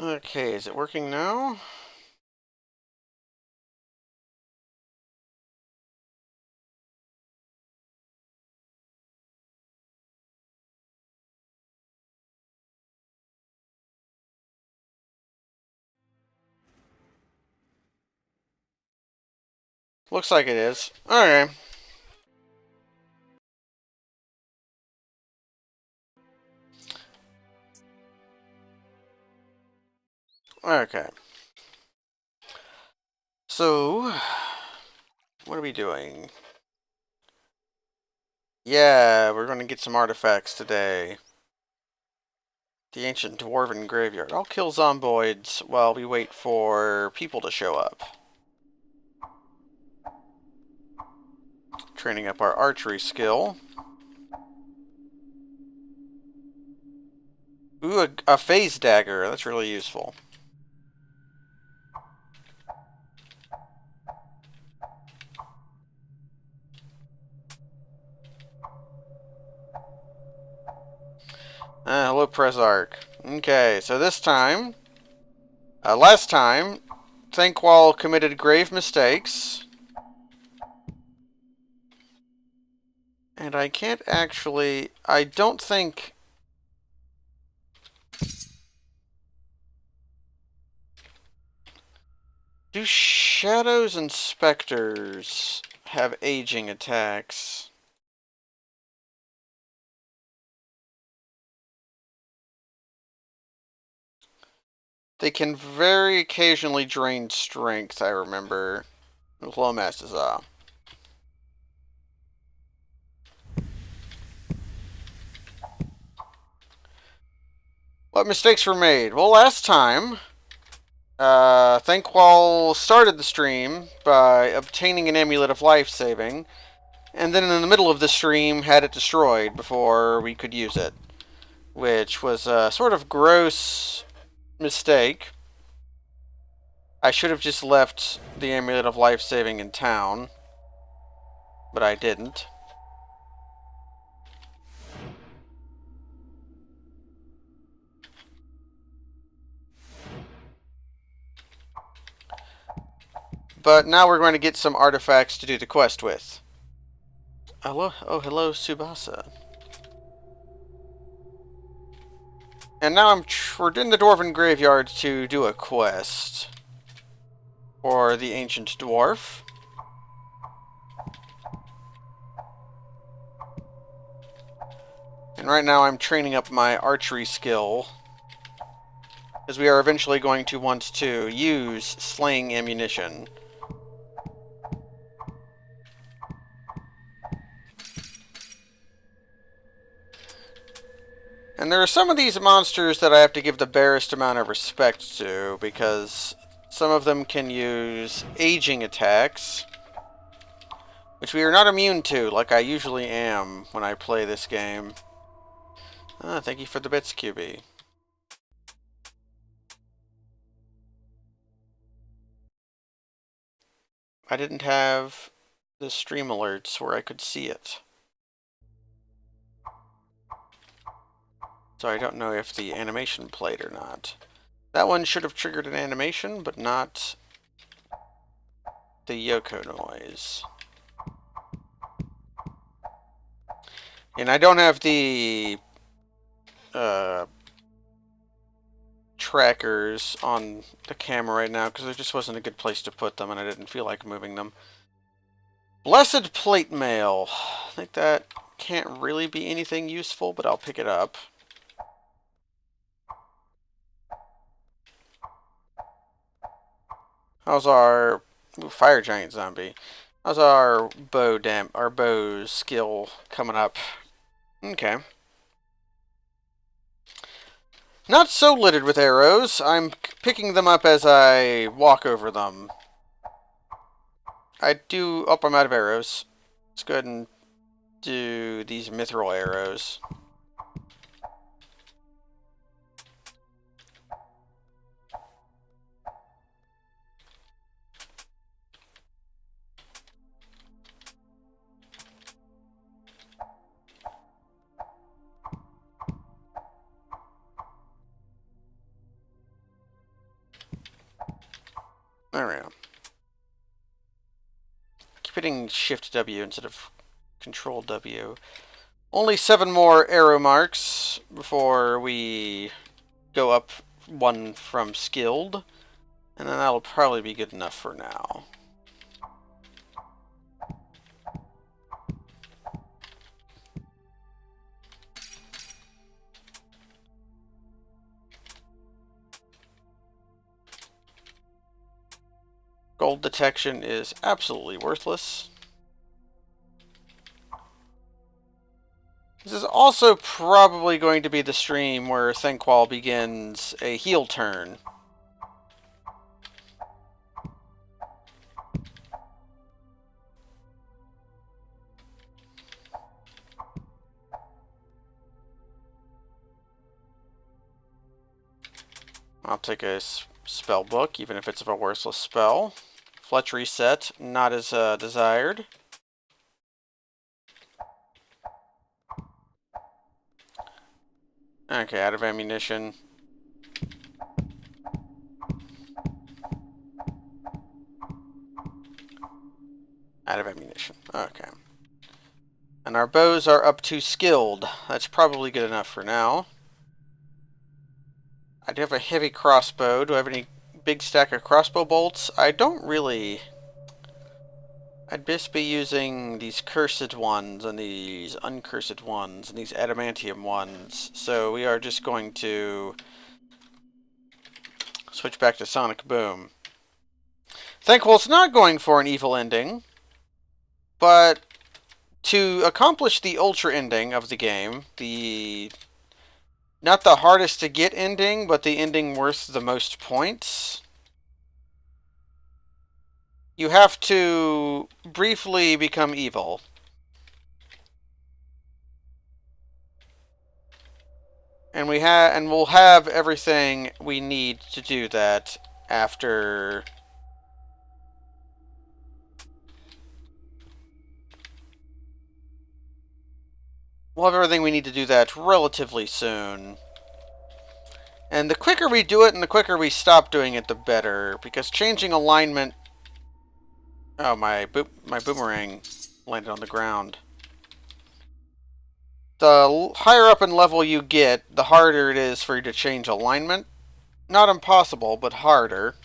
Okay, is it working now? Looks like it is. Okay. Okay. So, what are we doing? Yeah, we're going to get some artifacts today. The ancient Dwarven graveyard. I'll kill zomboids while we wait for people to show up. Training up our archery skill. Ooh, a phase dagger. That's really useful. Hello, Presarch. Okay, so this time, last time, Thankwall committed grave mistakes. And I can't actually... I don't think... Do shadows and specters have aging attacks? They can very occasionally drain strength, I remember. Low Masters are. What mistakes were made? Well, last time, Thankwall started the stream by obtaining an amulet of life saving, and then in the middle of the stream had it destroyed before we could use it, which was a sort of gross mistake. I should have just left the amulet of life saving in town, but I didn't. But now we're going to get some artifacts to do the quest with. Hello, oh, hello, Tsubasa. And now we're in the Dwarven graveyard to do a quest for the ancient dwarf. And right now I'm training up my archery skill, as we are eventually going to want to use slaying ammunition. And there are some of these monsters that I have to give the barest amount of respect to, because some of them can use aging attacks, which we are not immune to, like I usually am when I play this game. Ah, thank you for the bits, QB. I didn't have the stream alerts where I could see it. So I don't know if the animation played or not. That one should have triggered an animation, but not the Yoko noise. And I don't have the trackers on the camera right now because there just wasn't a good place to put them and I didn't feel like moving them. Blessed plate mail. I think that can't really be anything useful, but I'll pick it up. How's our fire giant zombie? How's our bow skill coming up? Okay. Not so littered with arrows. I'm picking them up as I walk over them. I'm out of arrows. Let's go ahead and do these mithril arrows. There we go. Keep hitting Shift W instead of Control W. Only 7 more arrow marks before we go up 1 from skilled. And then that'll probably be good enough for now. Gold detection is absolutely worthless. This is also probably going to be the stream where Thinqual begins a heel turn. I'll take a spell book, even if it's of a worthless spell. Fletch reset, not as desired. Okay, out of ammunition. Out of ammunition. Okay. And our bows are up to skilled. That's probably good enough for now. I do have a heavy crossbow. Do I have any big stack of crossbow bolts? I don't really. I'd just be using these cursed ones and these uncursed ones and these adamantium ones. So we are just going to switch back to Sonic Boom. Thankful's not going for an evil ending, but to accomplish the ultra ending of the game, not the hardest to get ending, but the ending worth the most points, you have to briefly become evil. And we'll have everything we need to do that after we'll have everything we need to do that relatively soon. And the quicker we do it and the quicker we stop doing it, the better. Because changing alignment... Oh, my boomerang landed on the ground. The higher up in level you get, the harder it is for you to change alignment. Not impossible, but harder.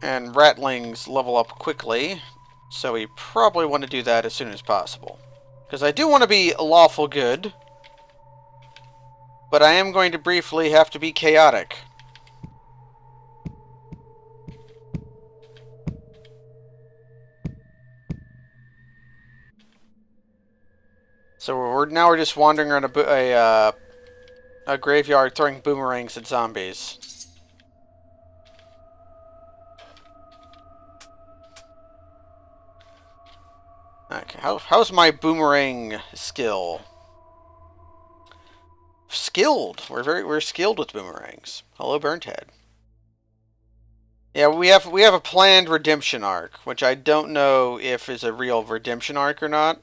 And rattlings level up quickly, so we probably want to do that as soon as possible. Because I do want to be lawful good, but I am going to briefly have to be chaotic. So we're just wandering around a graveyard throwing boomerangs at zombies. Okay, how's my boomerang skill? Skilled. We're skilled with boomerangs. Hello, Burnthead. Yeah, we have a planned redemption arc, which I don't know if is a real redemption arc or not.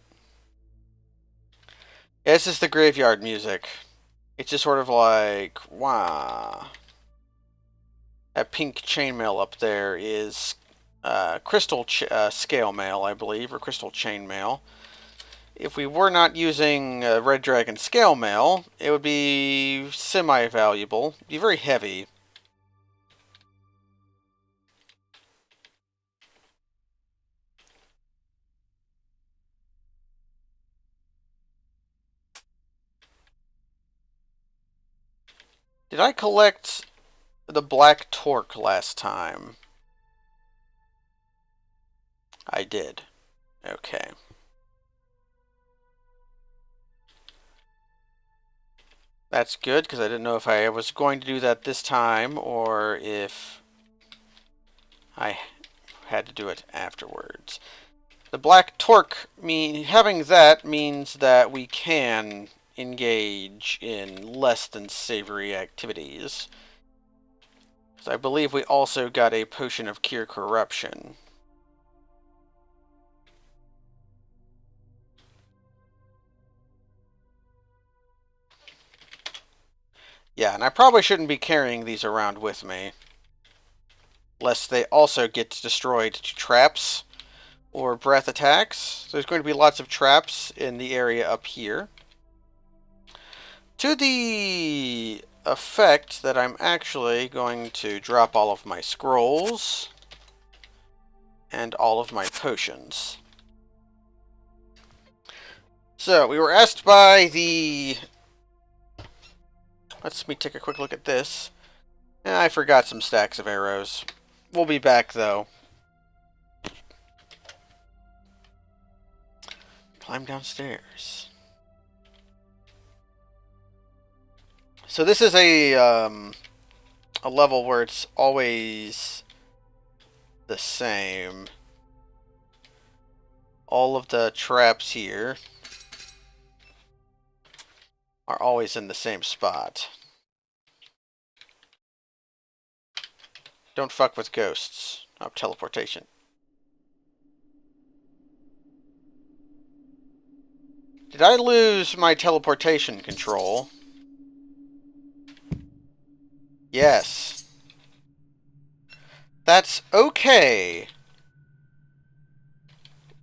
Yeah, this is the graveyard music. It's just sort of like, wow. That pink chainmail up there is crystal scale mail, I believe, or crystal chainmail. If we were not using Red Dragon scale mail, it would be semi-valuable. Be very heavy. Did I collect the black torque last time? I did. Okay. That's good, because I didn't know if I was going to do that this time, or if I had to do it afterwards. The black torque, having that means that we can engage in less than savory activities. So I believe we also got a potion of cure corruption. Yeah, and I probably shouldn't be carrying these around with me, lest they also get destroyed to traps or breath attacks. There's going to be lots of traps in the area up here. To the effect that I'm actually going to drop all of my scrolls and all of my potions. So, we were asked by the... Let me take a quick look at this. I forgot some stacks of arrows. We'll be back, though. Climb downstairs. So this is a level where it's always the same. All of the traps here are always in the same spot. Don't fuck with ghosts. Oh, teleportation. Did I lose my teleportation control? Yes. That's okay.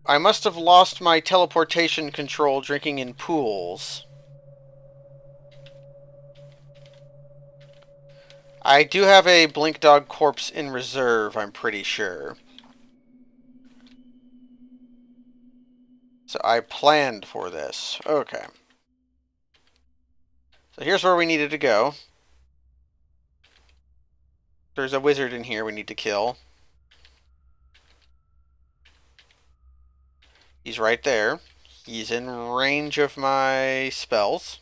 I must have lost my teleportation control drinking in pools. I do have a Blink Dog corpse in reserve, I'm pretty sure. So I planned for this. Okay. So here's where we needed to go. There's a wizard in here we need to kill. He's right there. He's in range of my spells.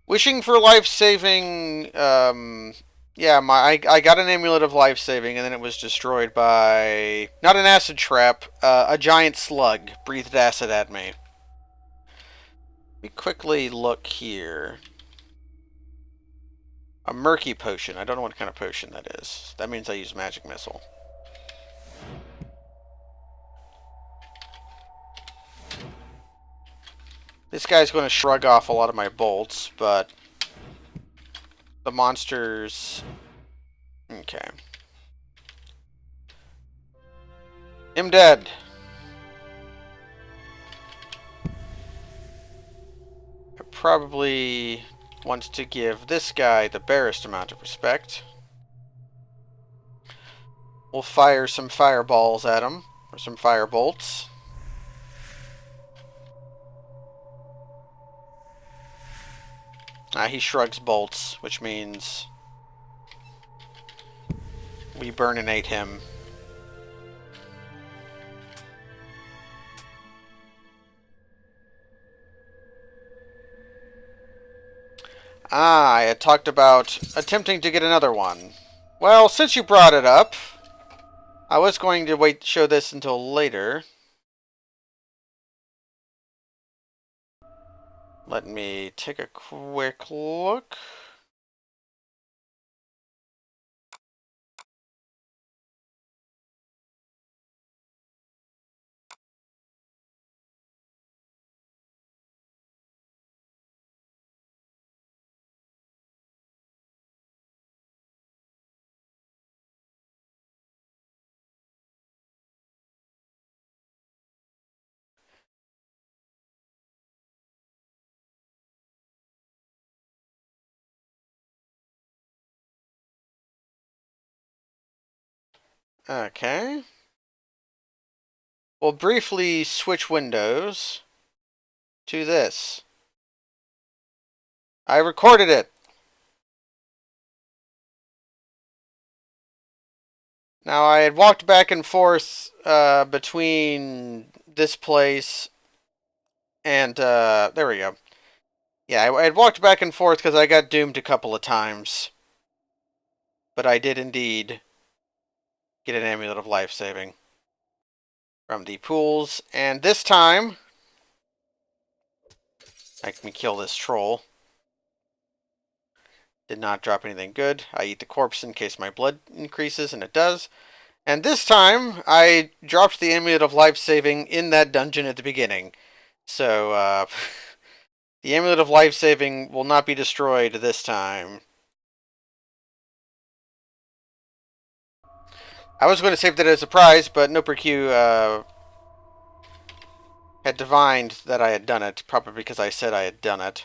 Wishing for life-saving, yeah, I got an amulet of life-saving, and then it was destroyed by, not an acid trap, a giant slug breathed acid at me. Let me quickly look here. A murky potion. I don't know what kind of potion that is. That means I use magic missile. This guy's going to shrug off a lot of my bolts, but the monsters... Okay. Him dead. I probably want to give this guy the barest amount of respect. We'll fire some fireballs at him, or some firebolts. He shrugs bolts, which means we burninate him. I had talked about attempting to get another one. Well, since you brought it up, I was going to wait to show this until later. Let me take a quick look. Okay. We'll briefly switch windows to this. I recorded it. Now, I had walked back and forth between this place and, there we go. Yeah, I had walked back and forth because I got doomed a couple of times. But I did indeed get an amulet of life-saving from the pools. And this time, let me kill this troll. Did not drop anything good. I eat the corpse in case my blood increases, and it does. And this time, I dropped the amulet of life-saving in that dungeon at the beginning. So, The amulet of life saving will not be destroyed this time. I was going to save that as a prize, but NoPerQ had divined that I had done it, probably because I said I had done it.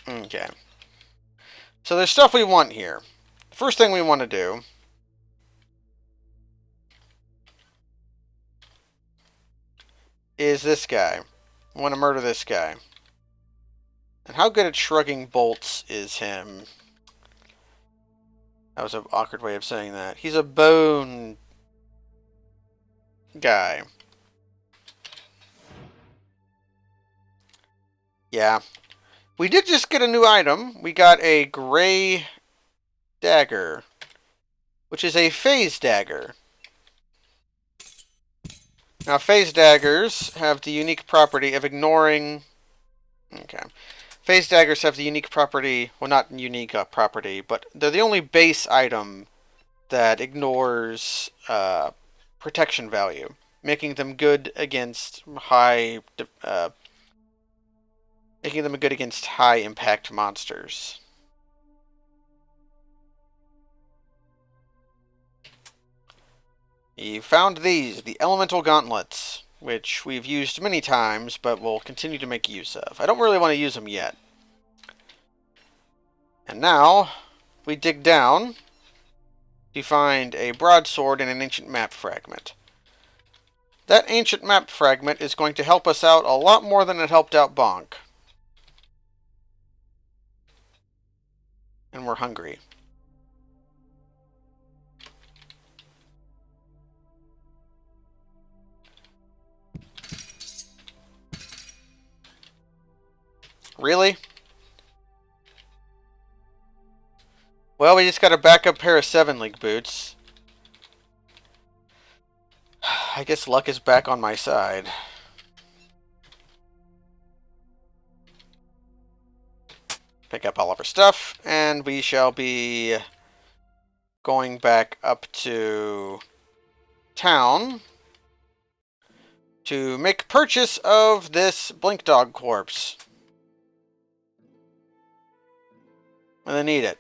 Okay. So there's stuff we want here. First thing we want to do is this guy. I want to murder this guy. And how good at shrugging bolts is him? That was an awkward way of saying that. He's a bone guy. Yeah. We did just get a new item. We got a gray dagger, which is a phase dagger. Now, phase daggers have the unique property of ignoring... Okay. Phase daggers have the unique property... Well, not unique property, but they're the only base item that ignores protection value, making them good against high... making them good against high-impact monsters. You found these, the elemental gauntlets, which we've used many times, but will continue to make use of. I don't really want to use them yet. And now, we dig down to find a broadsword and an ancient map fragment. That ancient map fragment is going to help us out a lot more than it helped out Bonk. And we're hungry. Really? Well, we just got a backup pair of 7 League boots. I guess luck is back on my side. Pick up all of our stuff, and we shall be going back up to town to make purchase of this Blink Dog corpse. When they need it.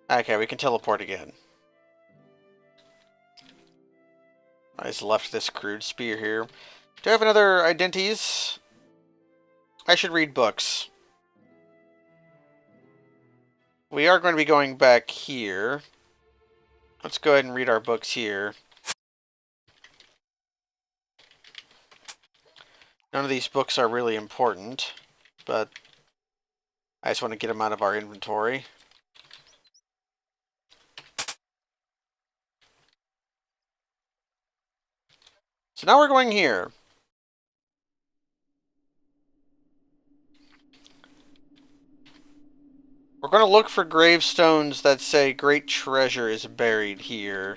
Okay, we can teleport again. I just left this crude spear here. Do I have another identities? I should read books. We are going to be going back here. Let's go ahead and read our books here. None of these books are really important, but I just want to get them out of our inventory. So now we're going here. We're going to look for gravestones that say great treasure is buried here.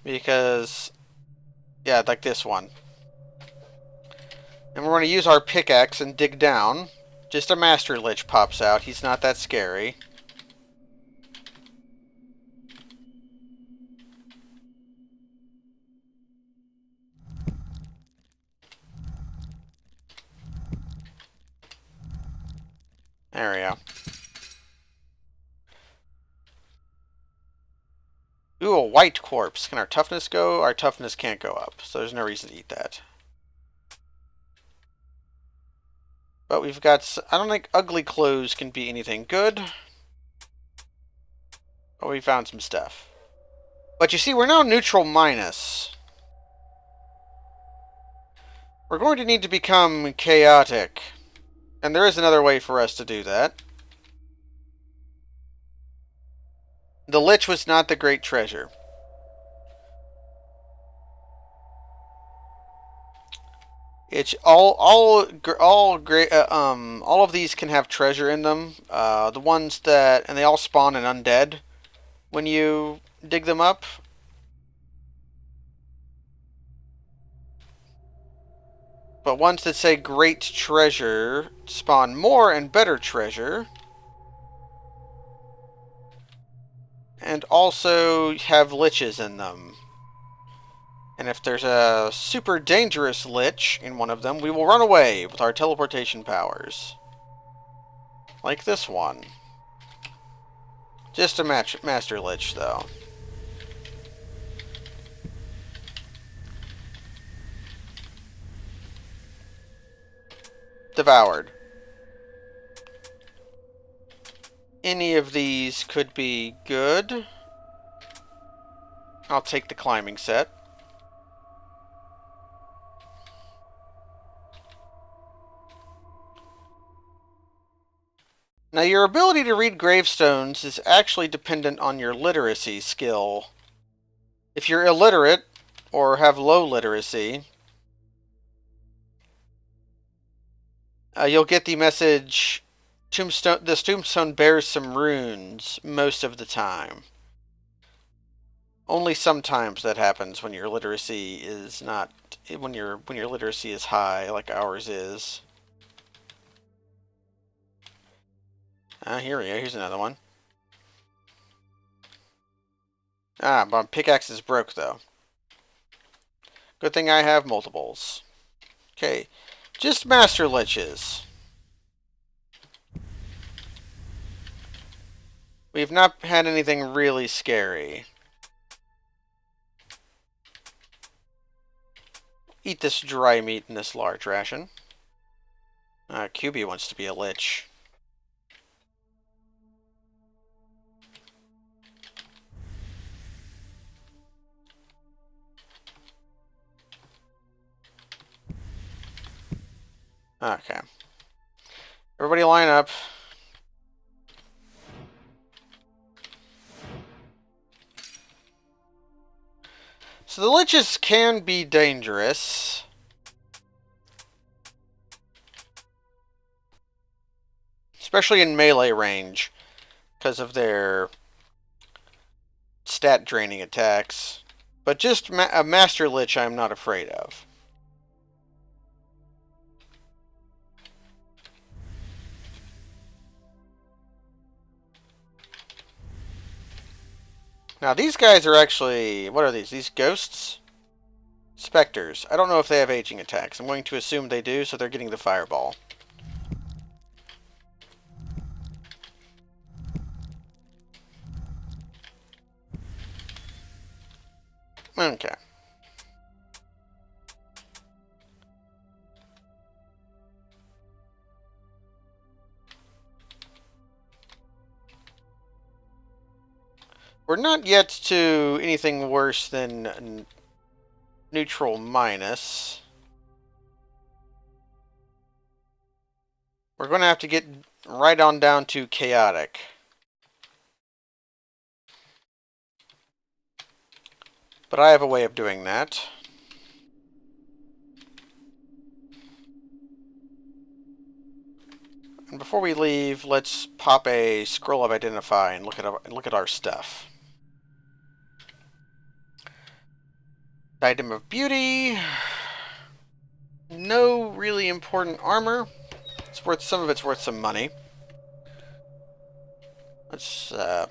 Because, yeah, like this one. And we're going to use our pickaxe and dig down. Just a master lich pops out. He's not that scary. There we go. Ooh, a white corpse. Can our toughness go? Our toughness can't go up, so there's no reason to eat that. But we've got... I don't think ugly clothes can be anything good. But we found some stuff. But you see, we're now neutral minus. We're going to need to become chaotic. And there is another way for us to do that. The Lich was not the great treasure. It's all of these can have treasure in them. The ones that, and they all spawn an undead when you dig them up. But ones that say great treasure spawn more and better treasure. And also have liches in them. And if there's a super dangerous lich in one of them, we will run away with our teleportation powers. Like this one. Just a master lich, though. Devoured. Any of these could be good. I'll take the climbing set. Now, your ability to read gravestones is actually dependent on your literacy skill. If you're illiterate, or have low literacy, you'll get the message, this tombstone bears some runes most of the time. Only sometimes that happens when your literacy is not, when your literacy is high, like ours is. Here we go. Here's another one. My pickaxe is broke, though. Good thing I have multiples. Okay. Just master liches. We've not had anything really scary. Eat this dry meat in this large ration. QB wants to be a lich. Okay. Everybody line up. So the liches can be dangerous. Especially in melee range. Because of their stat draining attacks. But just a master lich I'm not afraid of. Now these guys are actually, what are these? These ghosts? Specters. I don't know if they have aging attacks. I'm going to assume they do, so they're getting the fireball. Okay. We're not yet to anything worse than neutral minus. We're going to have to get right on down to chaotic. But I have a way of doing that. And before we leave, let's pop a scroll of identify and look at our stuff. Item of beauty. No really important armor. Some of it's worth some money. Let's go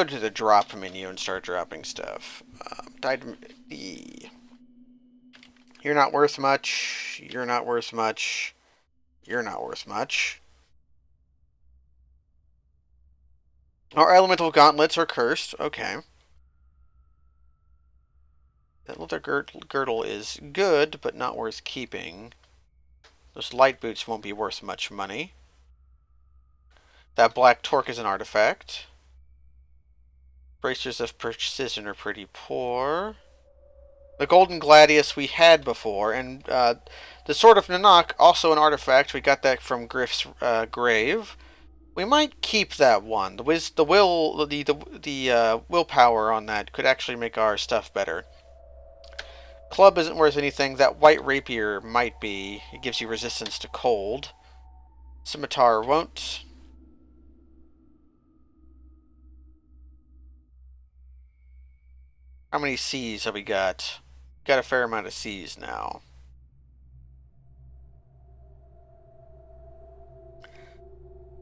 to the drop menu and start dropping stuff. You're not worth much. You're not worth much. You're not worth much. Our elemental gauntlets are cursed. Okay. That leather girdle is good, but not worth keeping. Those light boots won't be worth much money. That black torque is an artifact. Bracers of precision are pretty poor. The golden gladius we had before, and the sword of Nanak, also an artifact. We got that from Griff's grave. We might keep that one. The willpower on that could actually make our stuff better. Club isn't worth anything. That white rapier might be. It gives you resistance to cold. Scimitar won't. How many C's have we got? Got a fair amount of C's now.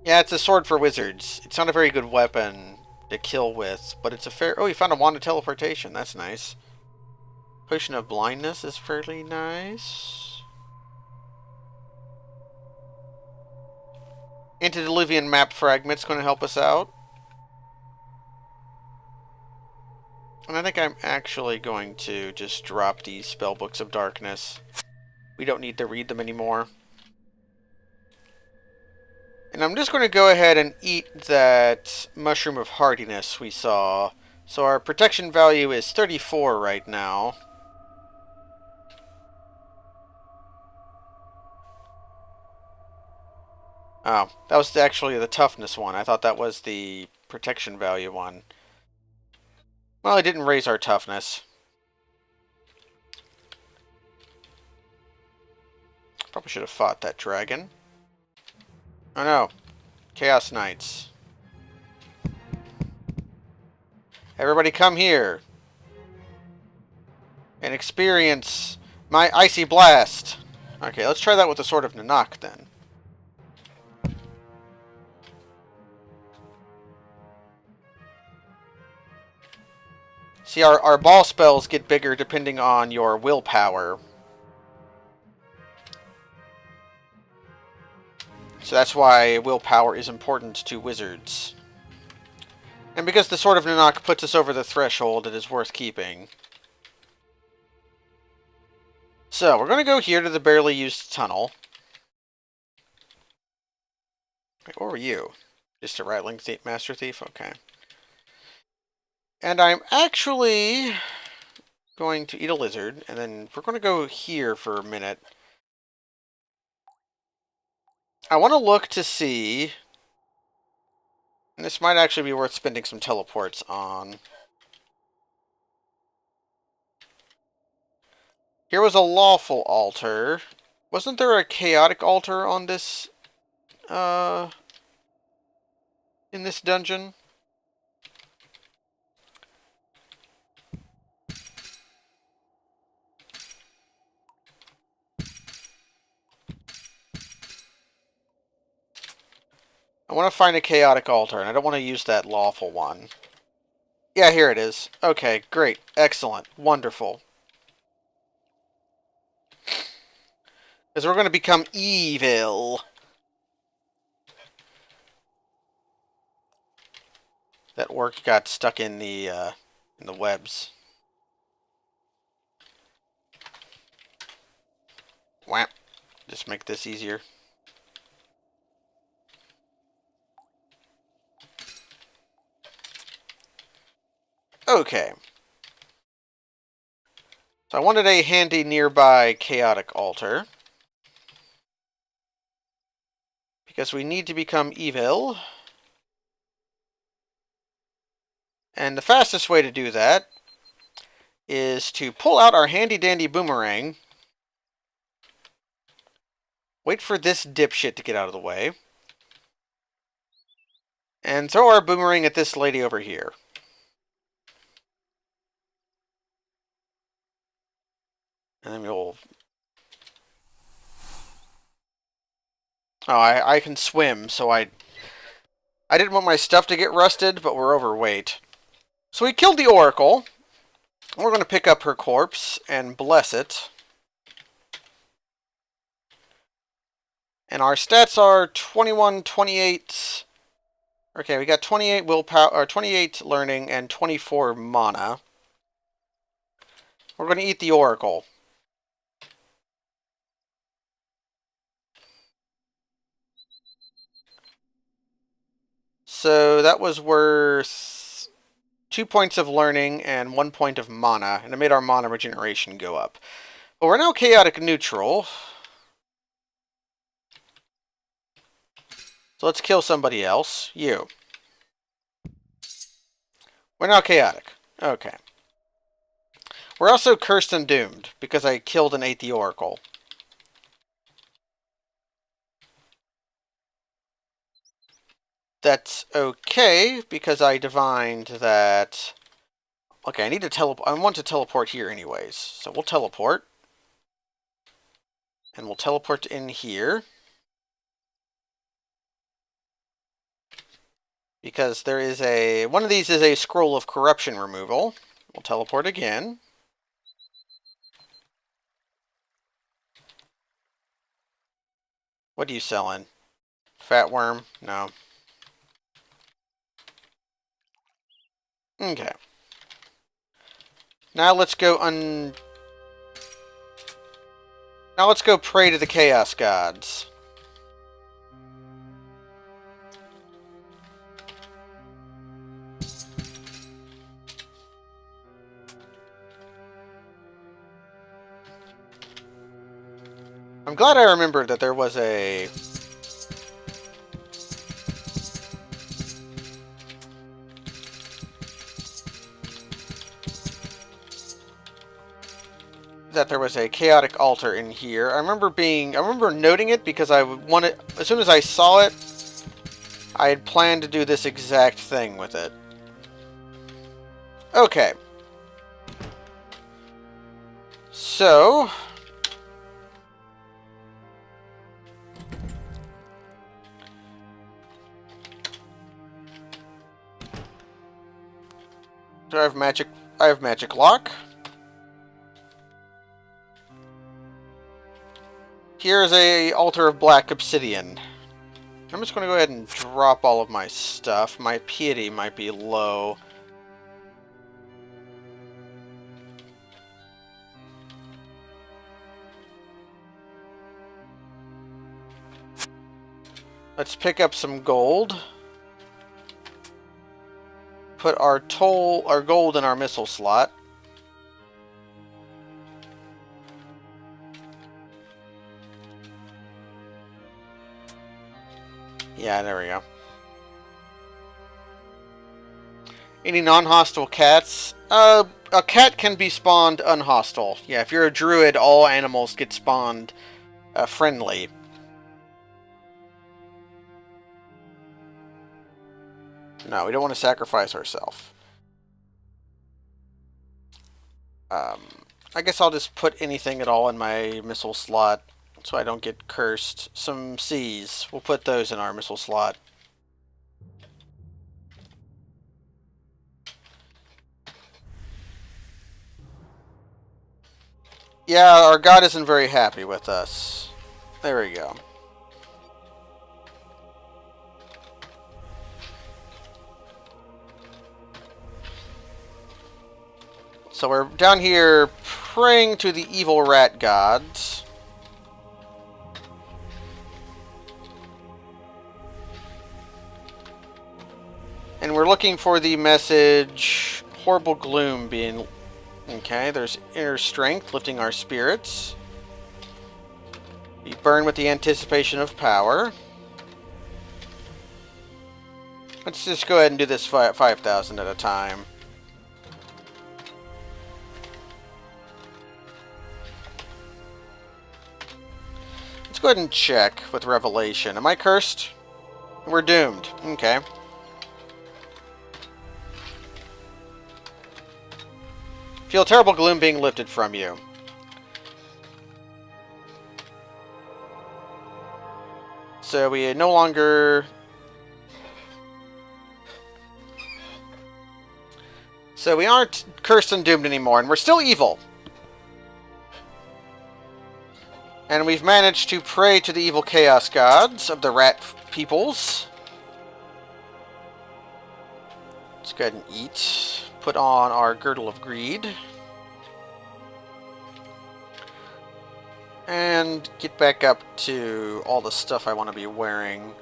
Yeah, it's a sword for wizards. It's not a very good weapon to kill with, but it's a fair... Oh, you found a wand of teleportation. That's nice. Potion of blindness is fairly nice. Antediluvian map fragment's going to help us out. And I think I'm actually going to just drop these spellbooks of darkness. We don't need to read them anymore. And I'm just going to go ahead and eat that mushroom of hardiness we saw. So our protection value is 34 right now. Oh, that was actually the toughness one. I thought that was the protection value one. Well, it didn't raise our toughness. Probably should have fought that dragon. Oh no. Chaos Knights. Everybody come here. And experience my icy blast. Okay, let's try that with the Sword of Nanak then. See, our ball spells get bigger depending on your willpower. So that's why willpower is important to wizards. And because the Sword of Nanak puts us over the threshold, it is worth keeping. So, we're going to go here to the barely used tunnel. Wait, what were you? Just a rattling master thief? Okay. And I'm actually going to eat a lizard, and then we're going to go here for a minute. I want to look to see... And this might actually be worth spending some teleports on. Here was a lawful altar. Wasn't there a chaotic altar on this, in this dungeon? I want to find a chaotic altar, and I don't want to use that lawful one. Yeah, here it is. Okay, great. Excellent. Wonderful. Because we're going to become evil. That orc got stuck in the webs. Whap. Just make this easier. Okay. So I wanted a handy nearby chaotic altar. Because we need to become evil. And the fastest way to do that is to pull out our handy-dandy boomerang. Wait for this dipshit to get out of the way. And throw our boomerang at this lady over here. And then we'll... Oh, I can swim, so I didn't want my stuff to get rusted, but we're overweight. So we killed the Oracle. We're going to pick up her corpse and bless it. And our stats are 21, 28... Okay, we got 28 willpower, or 28 learning, and 24 mana. We're going to eat the Oracle. So that was worth 2 points of learning and 1 point of mana, and it made our mana regeneration go up. But we're now chaotic neutral. So let's kill somebody else. You. We're now chaotic. Okay. We're also cursed and doomed, because I killed and ate the Oracle. That's okay, because I divined that... Okay, I need to teleport. I want to teleport here anyways. So we'll teleport. And we'll teleport in here. Because there is a... One of these is a scroll of corruption removal. We'll teleport again. What are you selling? Fat worm? No. Okay. Now let's go Now let's go pray to the Chaos Gods. I'm glad I remembered that there was a... that there was a chaotic altar in here. I remember noting it because I wanted, as soon as I saw it, I had planned to do this exact thing with it. Okay. So... do I have magic? I have magic lock. Here's a altar of black obsidian. I'm just going to go ahead and drop all of my stuff. My piety might be low. Let's pick up some gold. Put our gold in our missile slot. Yeah, there we go. Any non-hostile cats? A cat can be spawned unhostile. Yeah, if you're a druid, all animals get spawned friendly. No, we don't want to sacrifice ourselves. I guess I'll just put anything at all in my missile slot so I don't get cursed. Some C's. We'll put those in our missile slot. Yeah, our god isn't very happy with us. There we go. So we're down here praying to the evil rat gods. And we're looking for the message, horrible gloom being... Okay, there's inner strength, lifting our spirits. We burn with the anticipation of power. Let's just go ahead and do this 5,000 at a time. Let's go ahead and check with Revelation. Am I cursed? We're doomed. Okay. Feel terrible gloom being lifted from you. So we no longer... So we aren't cursed and doomed anymore, and we're still evil. And we've managed to pray to the evil chaos gods of the rat peoples. Let's go ahead and eat. Put on our girdle of greed. And get back up to all the stuff I want to be wearing.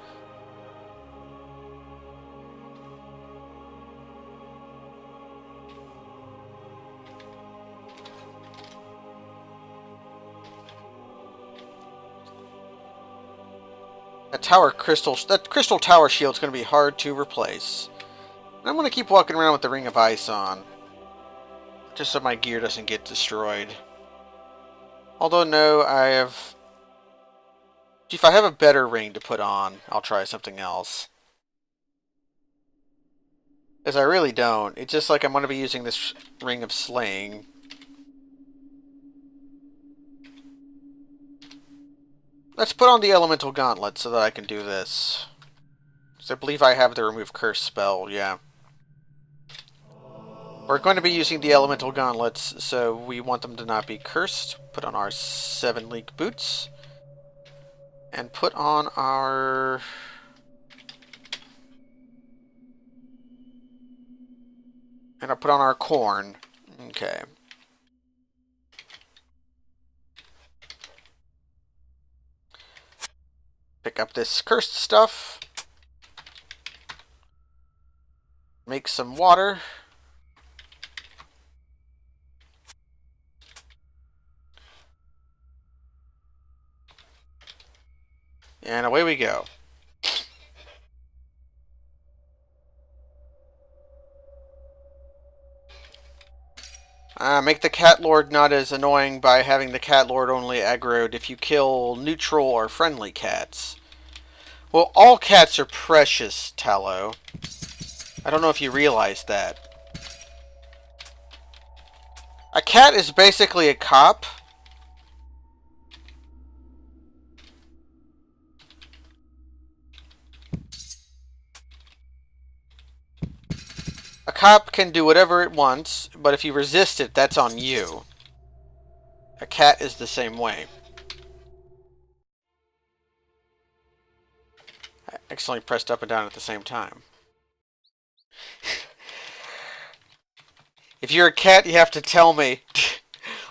That crystal tower shield is going to be hard to replace. And I'm going to keep walking around with the Ring of Ice on. Just so my gear doesn't get destroyed. Although, no, I have... If I have a better ring to put on, I'll try something else. Because I really don't. It's just like I'm going to be using this Ring of Slaying. Let's put on the Elemental Gauntlet so that I can do this. So I believe I have the remove curse spell, yeah. We're going to be using the elemental gauntlets, so we want them to not be cursed. Put on our 7-league boots. And put on our... And I'll put on our corn. Okay. Pick up this cursed stuff. Make some water. And away we go. Make the Cat Lord not as annoying by having the Cat Lord only aggroed if you kill neutral or friendly cats. Well, all cats are precious, Tallow. I don't know if you realize that. A cat is basically a cop. A cop can do whatever it wants, but if you resist it, that's on you. A cat is the same way. I accidentally pressed up and down at the same time. If you're a cat, you have to tell me.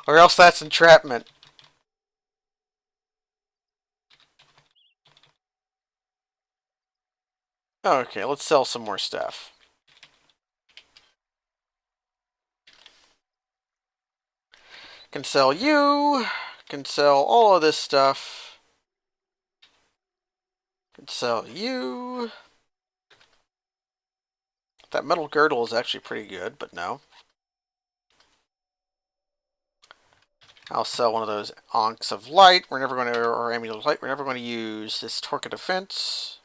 Or else that's entrapment. Okay, let's sell some more stuff. Can sell you. Can sell all of this stuff. Can sell you. That metal girdle is actually pretty good, but no. I'll sell one of those Onks of Light. We're never going to, or Amulet of Light. We're never going to use this Torque of Defense.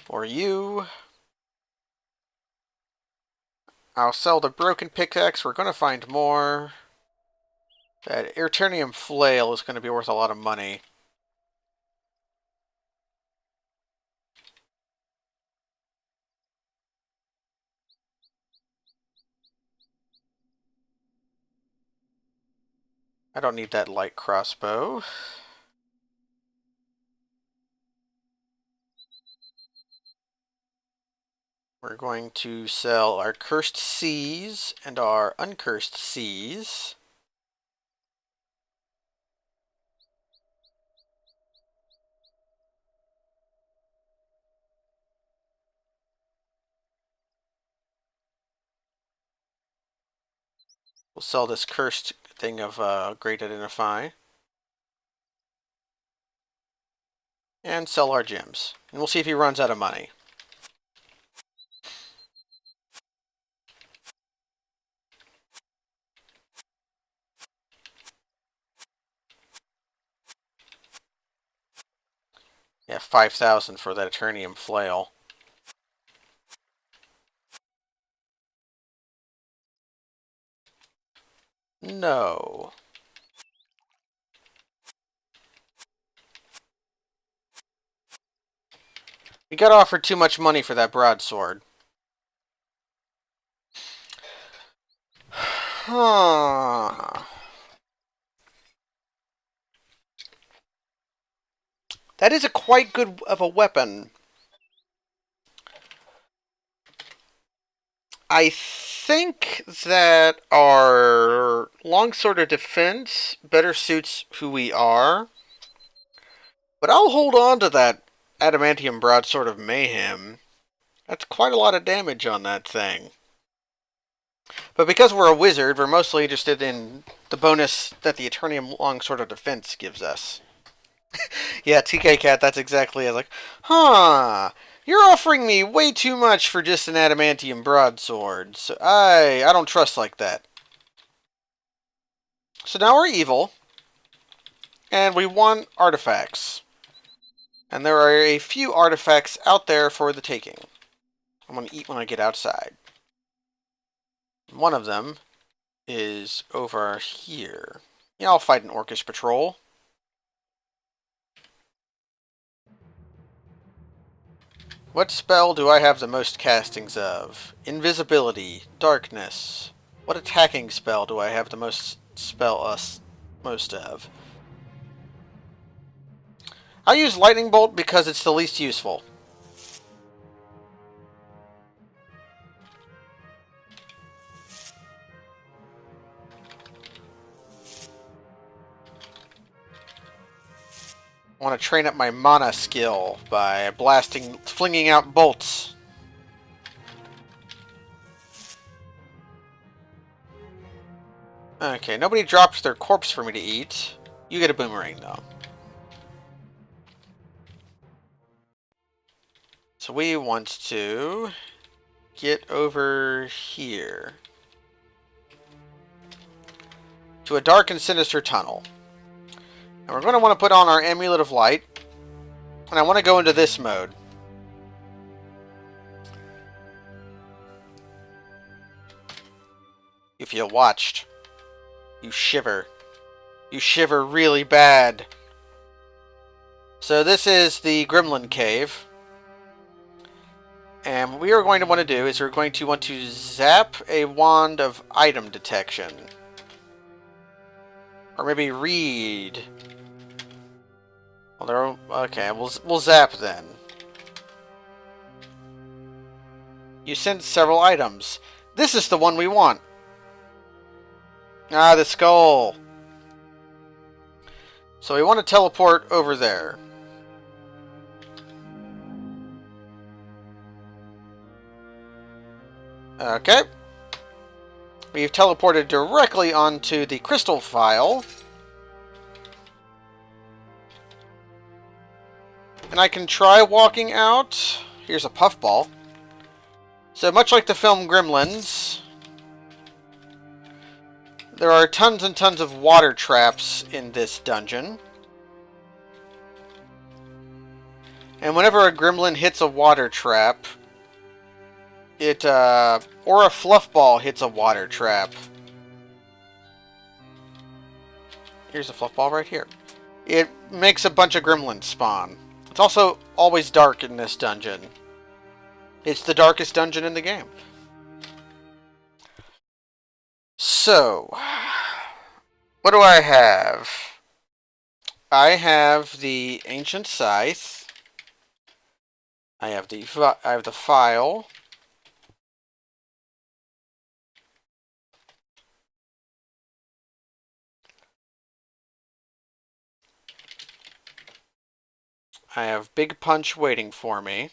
Or you. I'll sell the Broken Pickaxe. We're going to find more. That Eternium Flail is going to be worth a lot of money. I don't need that light crossbow. We're going to sell our Cursed Seas and our Uncursed Seas. We'll sell this cursed thing of Great Identify. And sell our gems. And we'll see if he runs out of money. Yeah, 5,000 for that Eternium Flail. No. We got offered too much money for that broadsword. Huh. That is a quite good of a weapon. I think that our longsword of defense better suits who we are. But I'll hold on to that adamantium broadsword of mayhem. That's quite a lot of damage on that thing. But because we're a wizard, we're mostly interested in the bonus that the Eternium longsword of defense gives us. Yeah, TK Cat, that's exactly it. Like, huh, you're offering me way too much for just an adamantium broadsword. So I don't trust like that. So now we're evil. And we want artifacts. And there are a few artifacts out there for the taking. I'm going to eat when I get outside. One of them is over here. Yeah, I'll fight an orcish patrol. What spell do I have the most castings of? Invisibility, darkness. What attacking spell do I have the most most of? I'll use lightning bolt because it's the least useful. I want to train up my mana skill by flinging out bolts. Okay, nobody dropped their corpse for me to eat. You get a boomerang, though. So we want to get over here to a dark and sinister tunnel. And we're going to want to put on our amulet of light. And I want to go into this mode. If you watched, you shiver. You shiver really bad. So this is the Gremlin Cave. And what we are going to want to do is we're going to want to zap a wand of item detection. Or maybe read. Well, okay, we'll zap then. You sense several items. This is the one we want. Ah, the skull. So we want to teleport over there. Okay. We've teleported directly onto the crystal file. And I can try walking out. Here's a puffball. So much like the film Gremlins, there are tons and tons of water traps in this dungeon. And whenever a gremlin hits a water trap, or a fluff ball hits a water trap. Here's a fluff ball right here. It makes a bunch of gremlins spawn. It's also always dark in this dungeon. It's the darkest dungeon in the game. So, what do I have? I have the ancient scythe. I have the file. I have Big Punch waiting for me.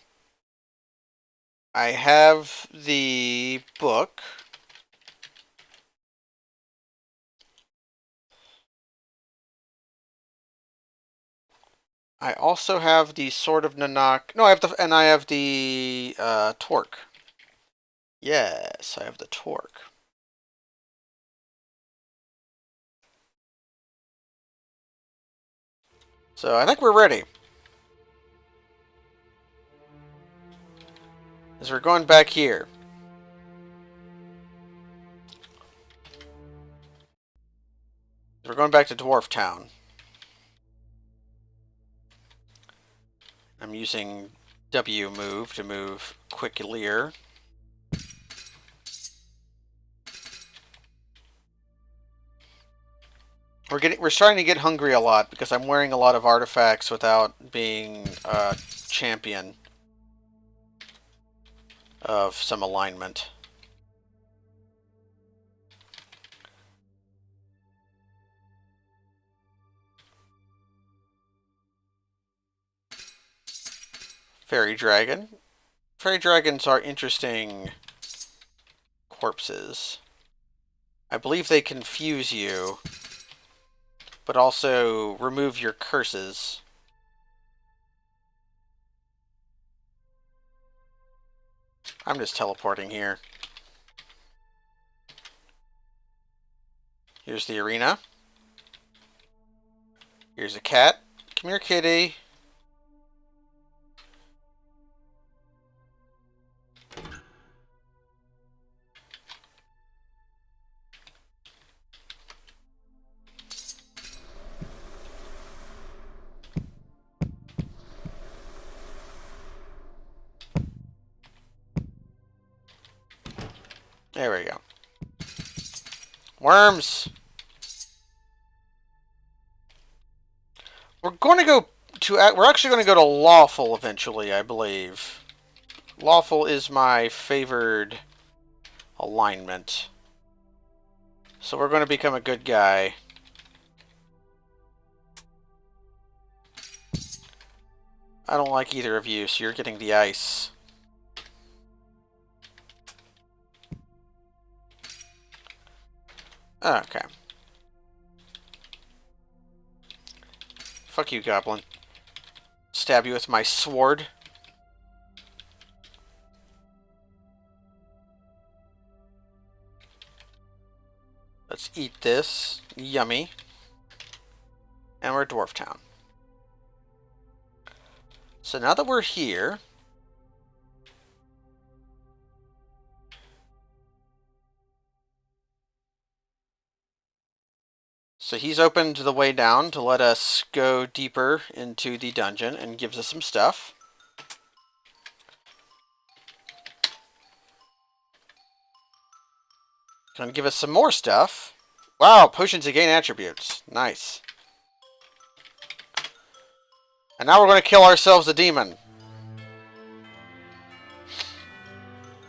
I have the book. I also have the Sword of Nanak. No, I have the torque. Yes, I have the torque. So I think we're ready. As we're going back here. We're going back to Dwarf Town. I'm using W move to move quicklier. We're starting to get hungry a lot because I'm wearing a lot of artifacts without being a champion of some alignment. Fairy dragon. Fairy dragons are interesting corpses. I believe they confuse you, but also remove your curses. I'm just teleporting here. Here's the arena. Here's a cat. Come here, kitty. There we go. Worms! We're going to go to... We're actually going to go to lawful eventually, I believe. Lawful is my favored alignment. So we're going to become a good guy. I don't like either of you, so you're getting the ice. Okay. Fuck you, goblin. Stab you with my sword. Let's eat this. Yummy. And we're at Dwarf Town. So now that we're here... So he's opened the way down to let us go deeper into the dungeon and gives us some stuff. Gonna give us some more stuff. Wow, potions to gain attributes. Nice. And now we're going to kill ourselves a demon.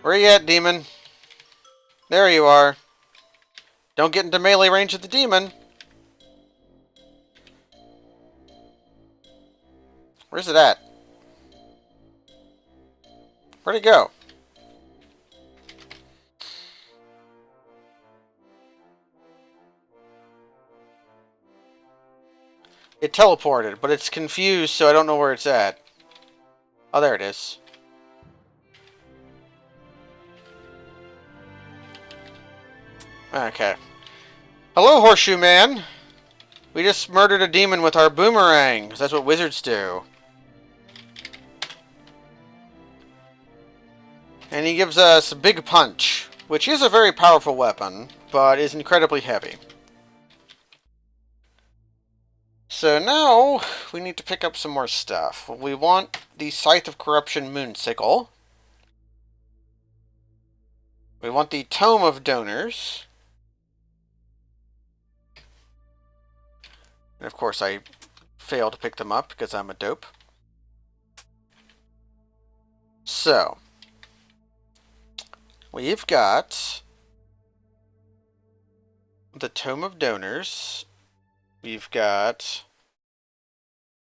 Where you at, demon? There you are. Don't get into melee range of the demon. Where's it at? Where'd it go? It teleported, but it's confused, so I don't know where it's at. Oh, there it is. Okay. Hello, Horseshoe Man. We just murdered a demon with our boomerang, 'cause that's what wizards do. And he gives us Big Punch, which is a very powerful weapon, but is incredibly heavy. So now, we need to pick up some more stuff. We want the Scythe of Corruption Moonsickle. We want the Tome of Donors. And of course I failed to pick them up because I'm a dope. So, we've got the Tome of Donors. We've got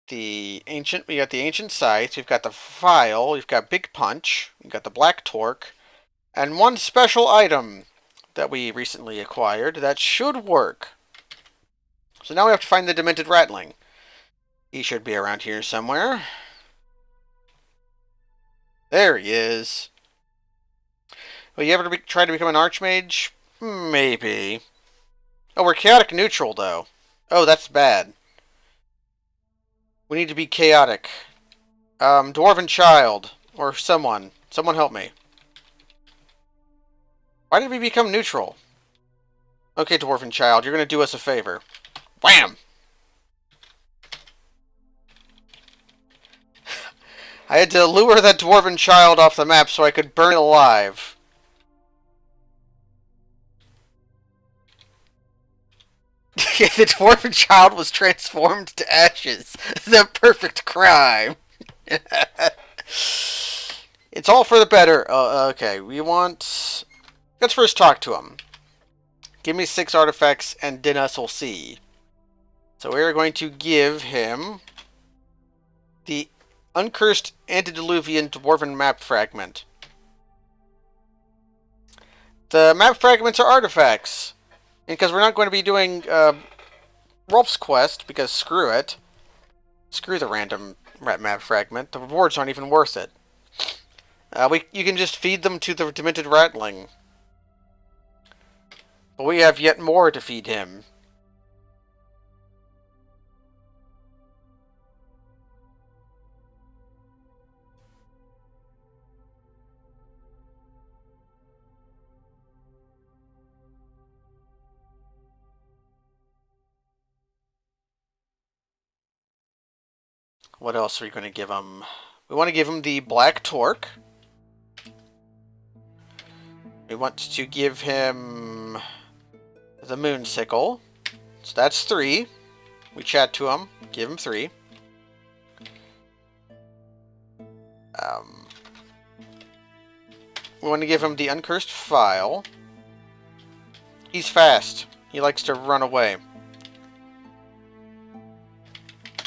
the Ancient Scythe, we've got the File, we've got Big Punch, we've got the Black Torque, and one special item that we recently acquired that should work. So now we have to find the Demented Rattling. He should be around here somewhere. There he is. Will you ever try to become an Archmage? Maybe. Oh, we're chaotic neutral, though. Oh, that's bad. We need to be chaotic. Dwarven child. Or someone. Someone help me. Why did we become neutral? Okay, Dwarven child, you're going to do us a favor. Wham! I had to lure that Dwarven child off the map so I could burn it alive. The Dwarven child was transformed to ashes. The perfect crime. It's all for the better. Okay, we want... Let's first talk to him. Give me 6 artifacts and then us will see. So we're going to give him the Uncursed Antediluvian Dwarven Map Fragment. The map fragments are artifacts. And because we're not going to be doing Rolf's quest, because screw it. Screw the random map fragment. The rewards aren't even worth it. You can just feed them to the Demented Rattling. But we have yet more to feed him. What else are we going to give him? We want to give him the Black Torque. We want to give him the moon sickle. So that's 3. We chat to him, give him 3. We want to give him the uncursed file. He's fast. He likes to run away.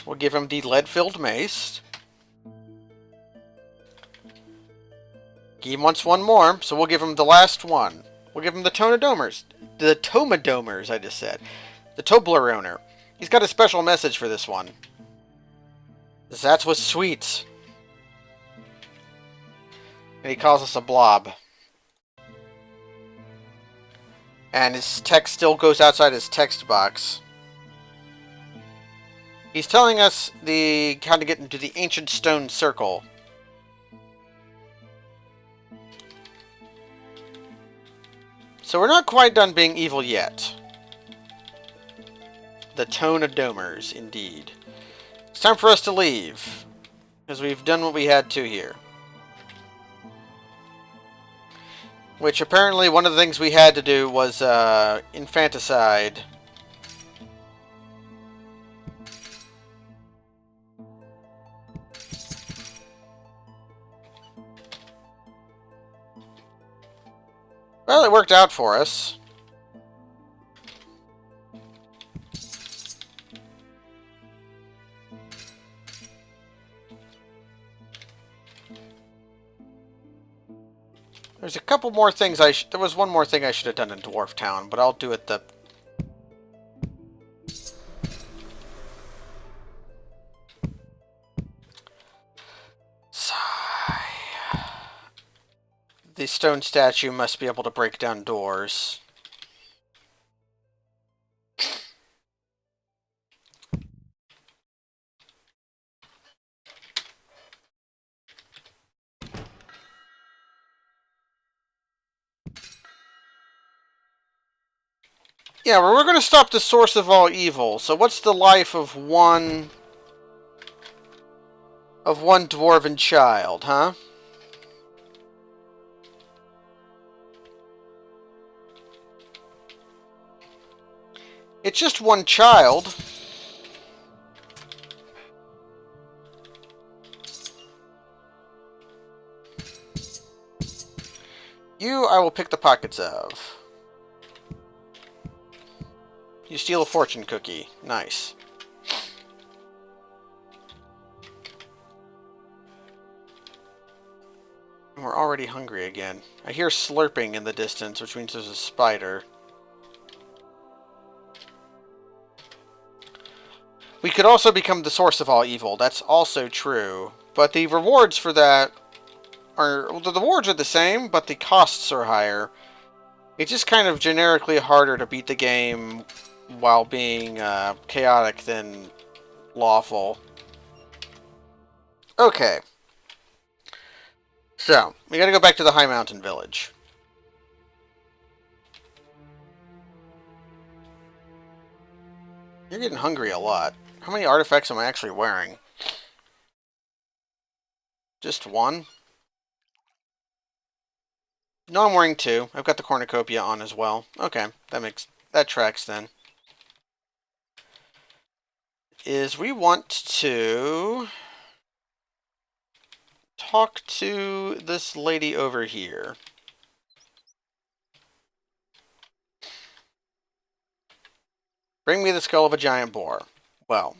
We'll give him the lead-filled mace. He wants one more, so we'll give him the last one. We'll give him the Tomadomers. The Tomadomers, I just said. The Toblerone. He's got a special message for this one. That's what's sweet. And he calls us a blob. And his text still goes outside his text box. He's telling us how to get into the ancient stone circle. So we're not quite done being evil yet. The Tomadomers, indeed. It's time for us to leave, because we've done what we had to here. Which apparently one of the things we had to do was infanticide. Well, it worked out for us. There's a couple more things there was one more thing I should have done in Dwarf Town, but I'll do it the... Sigh. The stone statue must be able to break down doors. Yeah, well, we're going to stop the source of all evil. So what's the life of one dwarven child, huh? It's just one child. You, I will pick the pockets of. You steal a fortune cookie. Nice. We're already hungry again. I hear slurping in the distance, which means there's a spider. We could also become the source of all evil. That's also true. But the rewards for that are... Well, the rewards are the same, but the costs are higher. It's just kind of generically harder to beat the game while being chaotic than lawful. Okay. So, we gotta go back to the High Mountain Village. You're getting hungry a lot. How many artifacts am I actually wearing? Just 1? No, I'm wearing 2. I've got the cornucopia on as well. Okay, that tracks then. We want to talk to this lady over here. Bring me the skull of a giant boar. Well,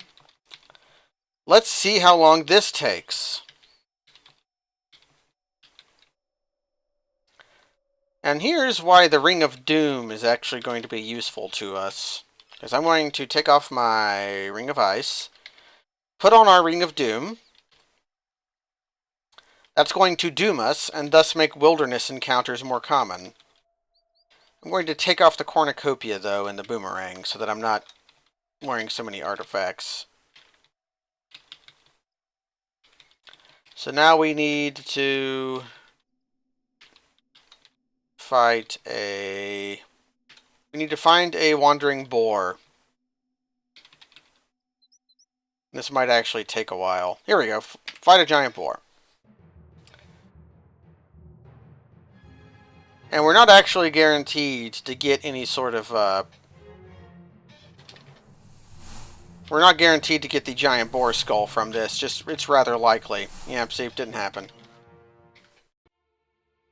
let's see how long this takes. And here's why the Ring of Doom is actually going to be useful to us. Because I'm going to take off my Ring of Ice, put on our Ring of Doom. That's going to doom us, and thus make wilderness encounters more common. I'm going to take off the cornucopia, though, and the boomerang, so that I'm not wearing so many artifacts. So now we need to fight a... We need to find a wandering boar. This might actually take a while. Here we go. Fight a giant boar. And we're not actually guaranteed to get any sort of, we're not guaranteed to get the giant boar skull from this, just it's rather likely. Yeah, see, it didn't happen.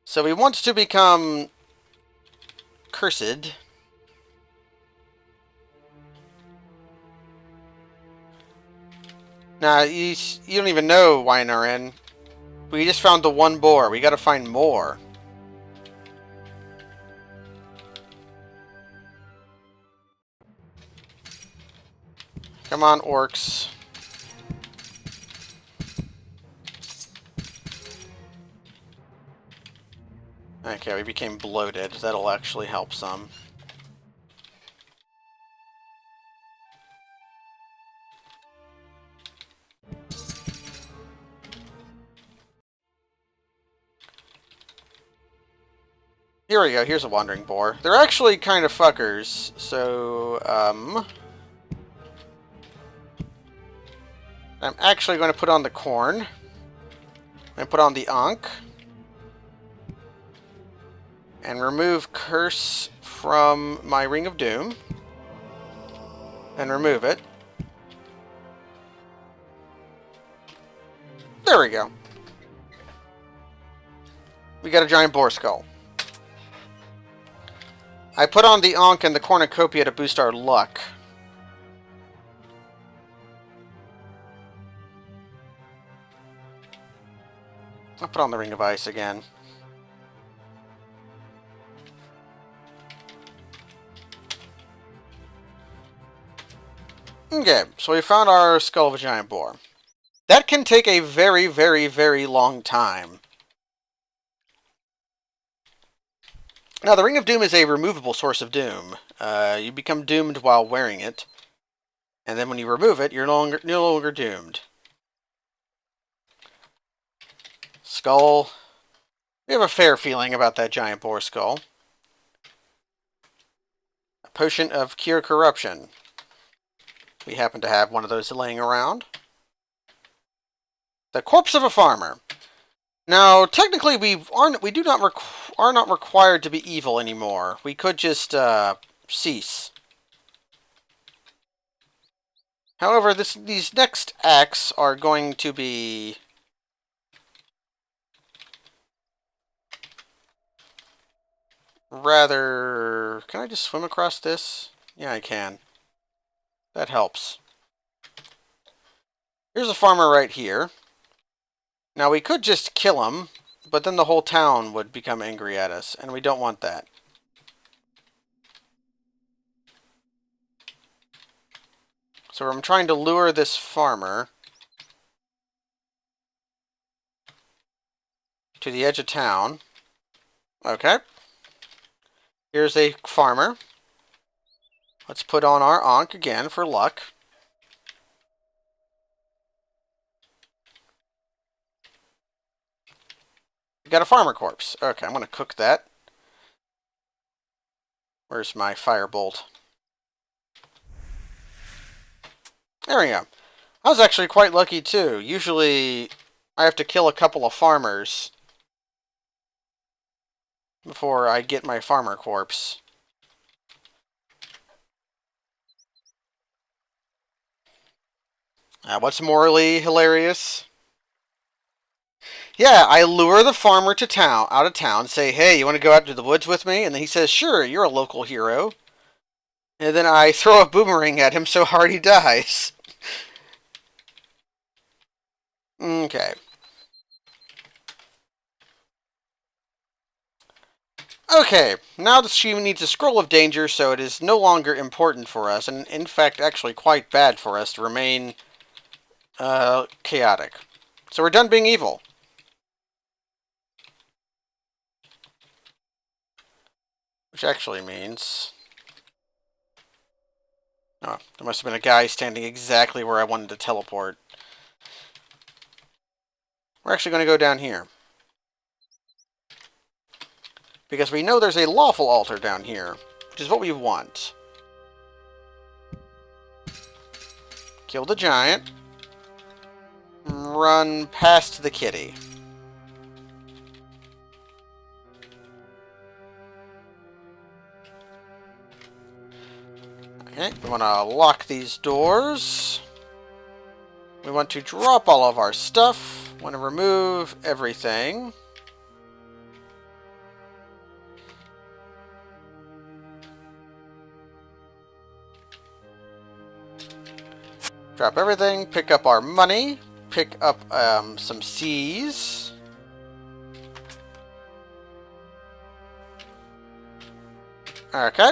So we want to become cursed. Nah, you don't even know, Wynarin. We just found the one boar. We gotta find more. Come on, orcs. Okay, we became bloated. That'll actually help some. Here we go. Here's a wandering boar. They're actually kind of fuckers. So, I'm actually going to put on the corn. And put on the Ankh. And remove Curse from my Ring of Doom. And remove it. There we go. We got a giant boar skull. I put on the Ankh and the cornucopia to boost our luck. I'll put on the Ring of Ice again. Okay, so we found our skull of a giant boar. That can take a very, very, very long time. Now, the Ring of Doom is a removable source of doom. You become doomed while wearing it. And then when you remove it, you're no longer doomed. Skull. We have a fair feeling about that giant boar skull. A potion of cure corruption. We happen to have one of those laying around. The corpse of a farmer. Now, technically, we are not required to be evil anymore. We could just cease. However, these next acts are going to be rather... Can I just swim across this? Yeah, I can. That helps. Here's a farmer right here. Now, we could just kill him, but then the whole town would become angry at us, and we don't want that. So I'm trying to lure this farmer to the edge of town. Okay. Here's a farmer. Let's put on our Ankh again for luck. We got a farmer corpse. Okay, I'm going to cook that. Where's my firebolt? There we go. I was actually quite lucky too. Usually I have to kill a couple of farmers before I get my farmer corpse. What's morally hilarious? Yeah, I lure the farmer to out of town, say, hey, you want to go out to the woods with me? And then he says, sure, you're a local hero. And then I throw a boomerang at him so hard he dies. Okay. Okay, now that she needs a scroll of danger, so it is no longer important for us, and in fact actually quite bad for us to remain chaotic. So we're done being evil. Which actually means... Oh, there must have been a guy standing exactly where I wanted to teleport. We're actually going to go down here. Because we know there's a lawful altar down here, which is what we want. Kill the giant. Run past the kitty. Okay, we want to lock these doors. We want to drop all of our stuff. We want to remove everything. Drop everything, pick up our money, pick up some C's. Okay.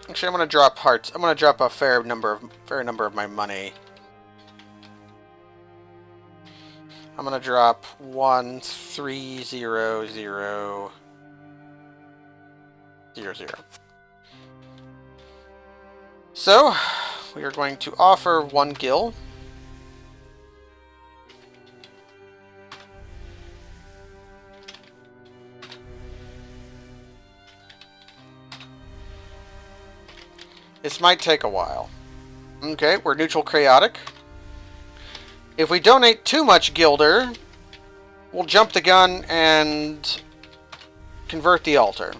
Actually, I'm going to drop hearts. I'm going to drop a fair number of my money. I'm going to drop 1,300,000. So, we are going to offer 1 gil. This might take a while. Okay, we're neutral chaotic. If we donate too much gilder, we'll jump the gun and convert the altar.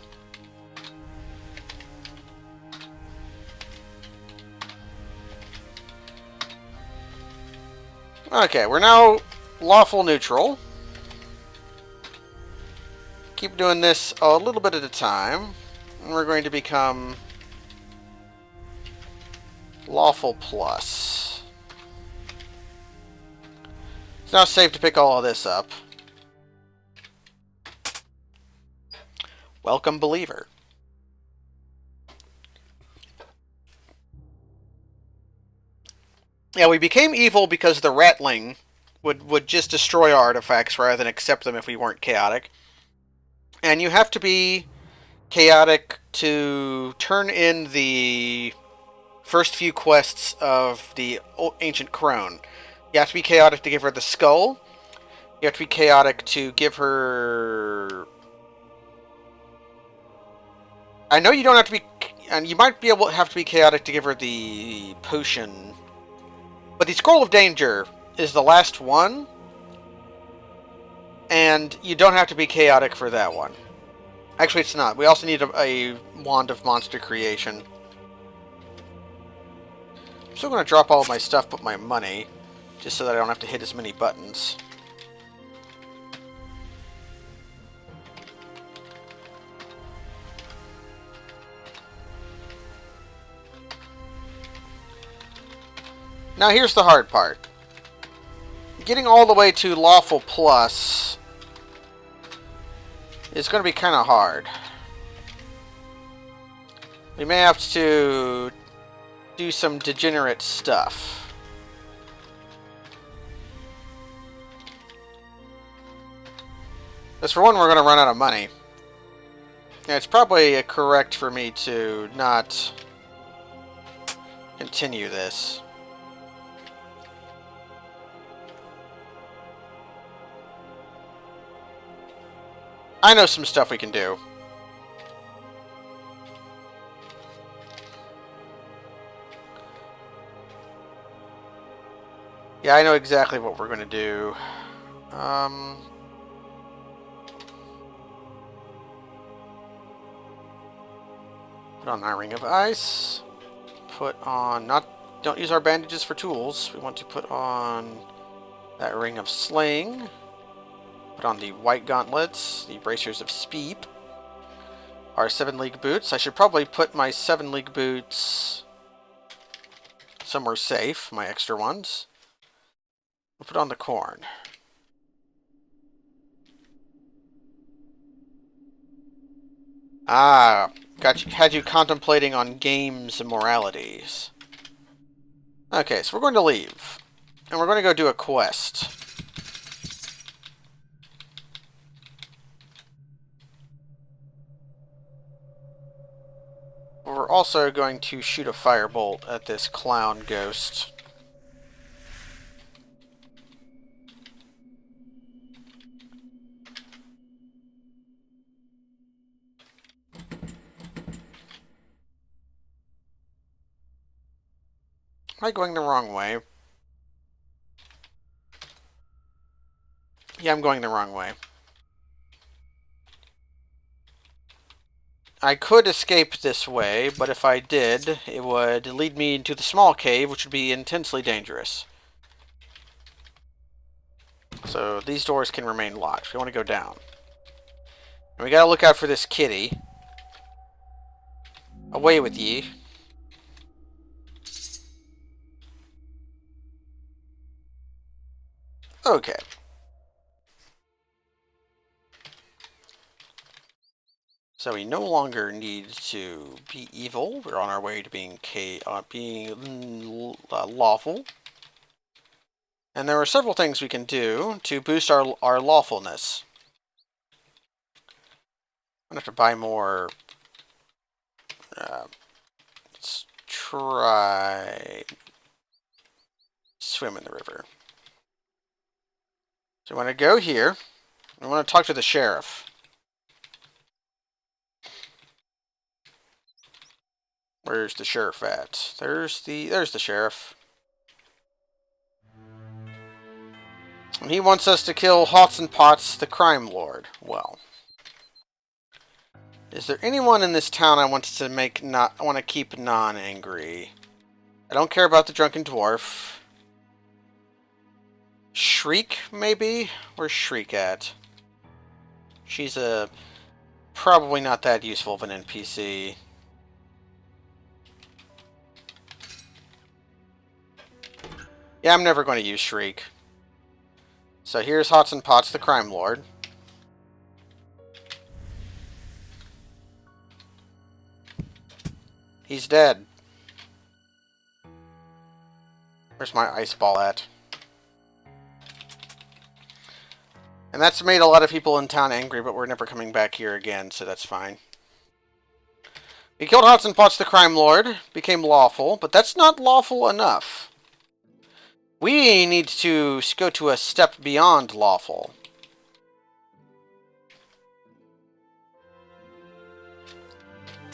Okay, we're now lawful neutral. Keep doing this a little bit at a time. And we're going to become lawful plus. It's now safe to pick all of this up. Welcome, believer. Yeah, we became evil because the rattling would just destroy our artifacts rather than accept them if we weren't chaotic. And you have to be chaotic to turn in the first few quests of the ancient crone. You have to be chaotic to give her the skull. You have to be chaotic to give her... I know you don't have to be... And you might be able to have to be chaotic to give her the potion. But the Scroll of Danger is the last one. And you don't have to be chaotic for that one. Actually, it's not. We also need a Wand of Monster Creation. I'm still going to drop all of my stuff but my money, just so that I don't have to hit as many buttons. Now here's the hard part. Getting all the way to Lawful Plus is going to be kind of hard. We may have to do some degenerate stuff. Because for one, we're going to run out of money. Yeah, it's probably correct for me to not continue this. I know some stuff we can do. Yeah, I know exactly what we're going to do. Put on our Ring of Ice. Put on... Don't use our bandages for tools. We want to put on that Ring of Sling. Put on the White Gauntlets. The Bracers of Speep. Our 7 League Boots. I should probably put my 7 League Boots somewhere safe. My extra ones. We'll put on the corn. Ah, had you contemplating on games immoralities. Okay, so we're going to leave. And we're going to go do a quest. We're also going to shoot a firebolt at this clown ghost. Am I going the wrong way? Yeah, I'm going the wrong way. I could escape this way, but if I did, it would lead me into the small cave, which would be intensely dangerous. So these doors can remain locked. We want to go down. And we gotta look out for this kitty. Away with ye. Okay. So we no longer need to be evil. We're on our way to being lawful. And there are several things we can do to boost our lawfulness. I'm gonna have to buy more. Let's try swim in the river. So we want to go here. We want to talk to the sheriff. Where's the sheriff at? There's the sheriff. And he wants us to kill Hots and Pots, the crime lord. Well, is there anyone in this town I want to keep non-angry? I don't care about the drunken dwarf. Shriek, maybe? Where's Shriek at? She's probably not that useful of an NPC. Yeah, I'm never going to use Shriek. So here's Hots and Pots, the crime lord. He's dead. Where's my ice ball at? And that's made a lot of people in town angry, but we're never coming back here again, so that's fine. We killed Hots and Pots, the crime lord, became lawful, but that's not lawful enough. We need to go to a step beyond lawful.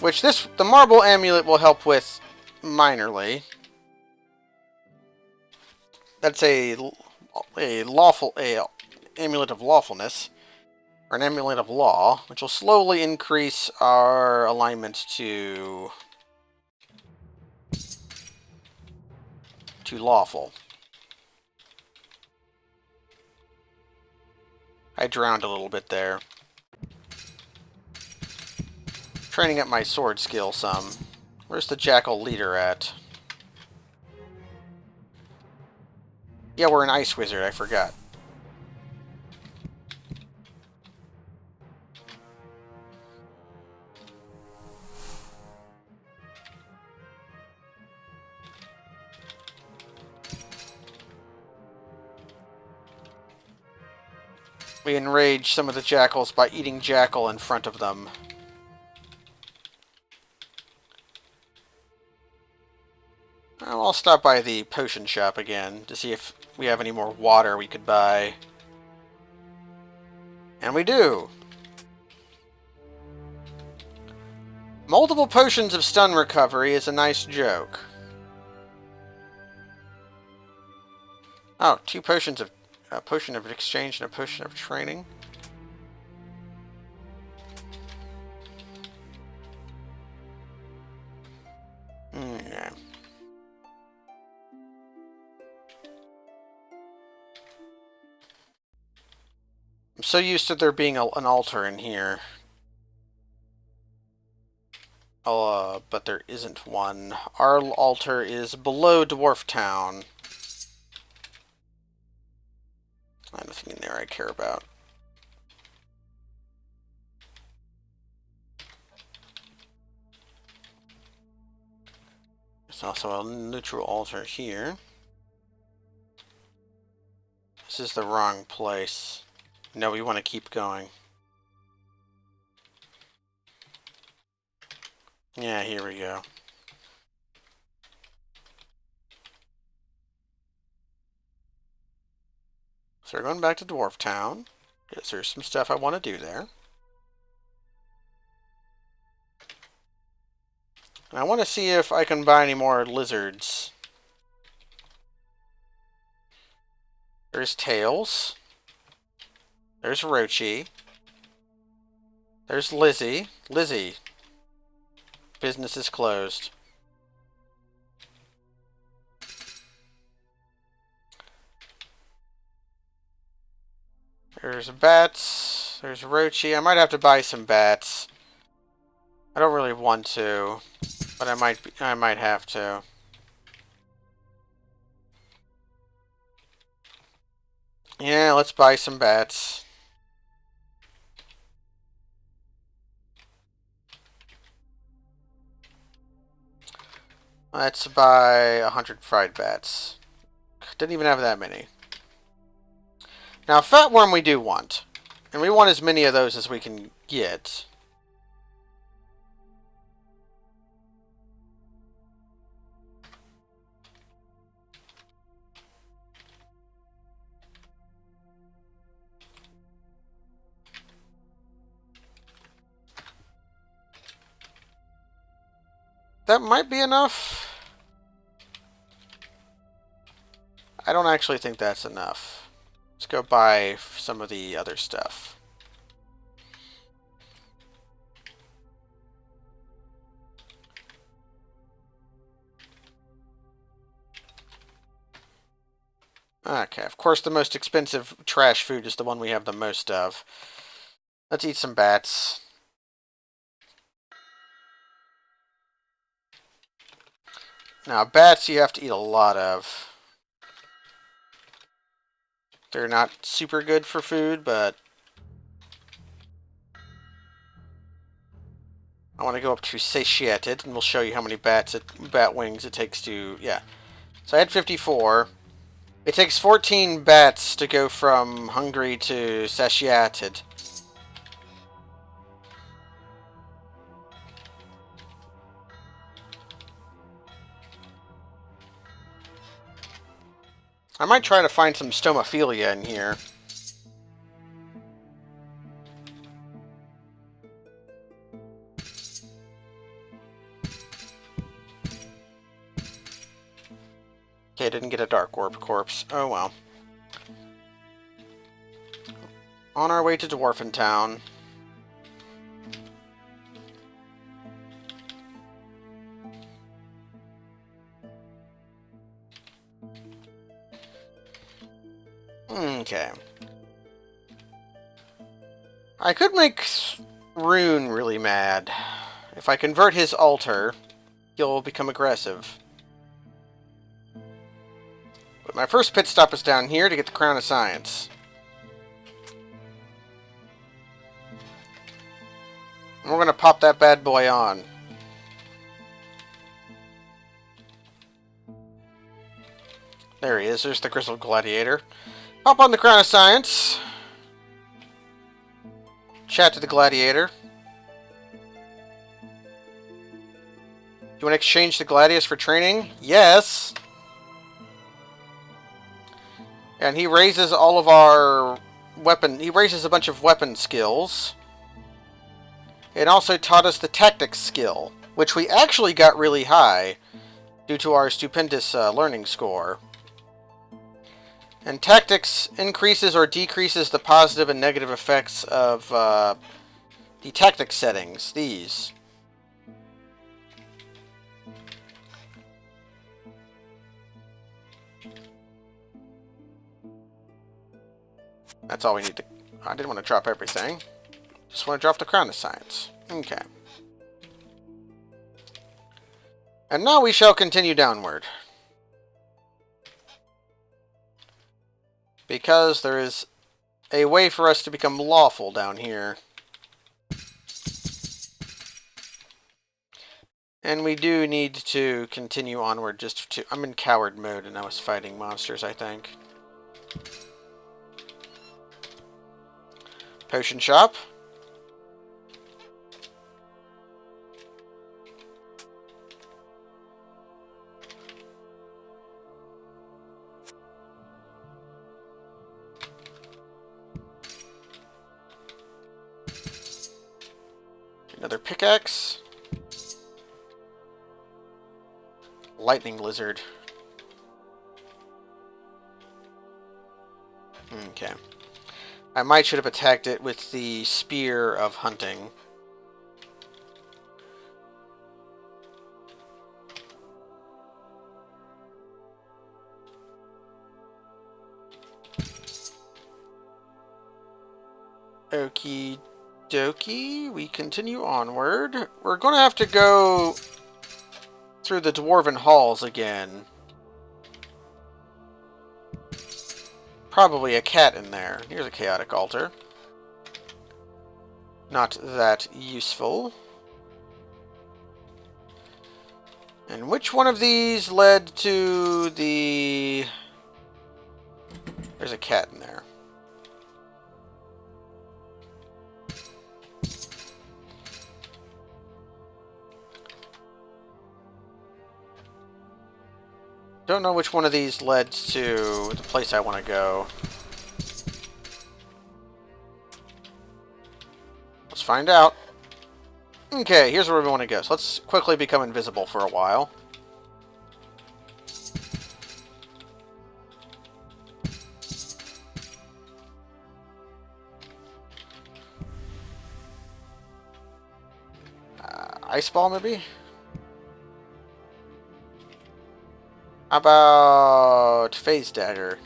Which the marble amulet will help with minorly. That's a amulet of lawfulness, or an amulet of law, which will slowly increase our alignment to lawful. I drowned a little bit there. Training up my sword skill some. Where's the jackal leader at? Yeah, we're an ice wizard, I forgot. We enrage some of the jackals by eating jackal in front of them. I'll stop by the potion shop again to see if we have any more water we could buy. And we do! Multiple potions of stun recovery is a nice joke. Oh, 2 potions of... a potion of exchange and a potion of training. Yeah. I'm so used to there being an altar in here. But there isn't one. Our altar is below Dwarf Town. Nothing in there I care about. There's also a neutral altar here. This is the wrong place. No, we want to keep going. Yeah, here we go. So we're going back to Dwarf Town. Yes, there's some stuff I want to do there. And I want to see if I can buy any more lizards. There's Tails. There's Rochi. There's Lizzie. Lizzie, Business is closed. There's bats. There's roachy. I might have to buy some bats. I don't really want to, but I might have to. Yeah, let's buy some bats. Let's buy 100 fried bats. Didn't even have that many. Now, fat worm we do want. And we want as many of those as we can get. That might be enough. I don't actually think that's enough. Let's go buy some of the other stuff. Okay, of course the most expensive trash food is the one we have the most of. Let's eat some bats. Now, bats you have to eat a lot of. They're not super good for food, but I want to go up to satiated, and we'll show you how many bat wings it takes to, yeah. So I had 54. It takes 14 bats to go from hungry to satiated. I might try to find some stomophilia in here. Okay, didn't get a dark orb corpse. Oh well. On our way to Dwarven Town. Okay. I could make Rune really mad. If I convert his altar, he'll become aggressive. But my first pit stop is down here to get the Crown of Science. And we're going to pop that bad boy on. There he is. There's the Grizzled Gladiator. Pop on the Crown of Science. Chat to the Gladiator. You want to exchange the Gladius for training? Yes! And he raises all of our weapon... He raises a bunch of weapon skills. It also taught us the tactics skill, which we actually got really high due to our stupendous learning score. And tactics increases or decreases the positive and negative effects of the tactics settings, these. That's all we need to... I didn't want to drop everything. Just want to drop the Crown of Science. Okay. And now we shall continue downward. Because there is a way for us to become lawful down here. And we do need to continue onward just to... I'm in coward mode and I was fighting monsters, I think. Potion shop. Another pickaxe. Lightning lizard. Okay. I might should have attacked it with the spear of hunting. Okie dokie. We continue onward. We're going to have to go through the Dwarven halls again. Probably a cat in there. Here's a chaotic altar. Not that useful. And which one of these led to the... There's a cat in there. Don't know which one of these led to the place I want to go. Let's find out. Okay, here's where we want to go. So let's quickly become invisible for a while. Ice ball, maybe? How about phase dagger?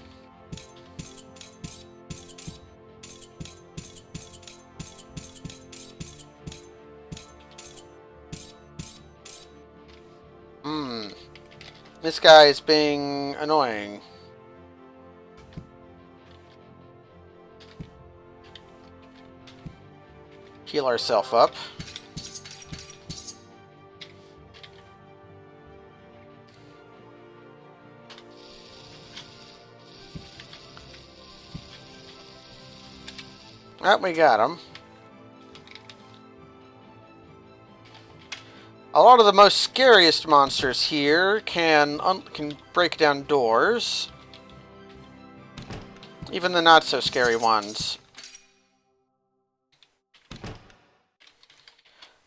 This guy is being annoying. Heal ourselves up. Oh, we got him. A lot of the most scariest monsters here can break down doors. Even the not so scary ones.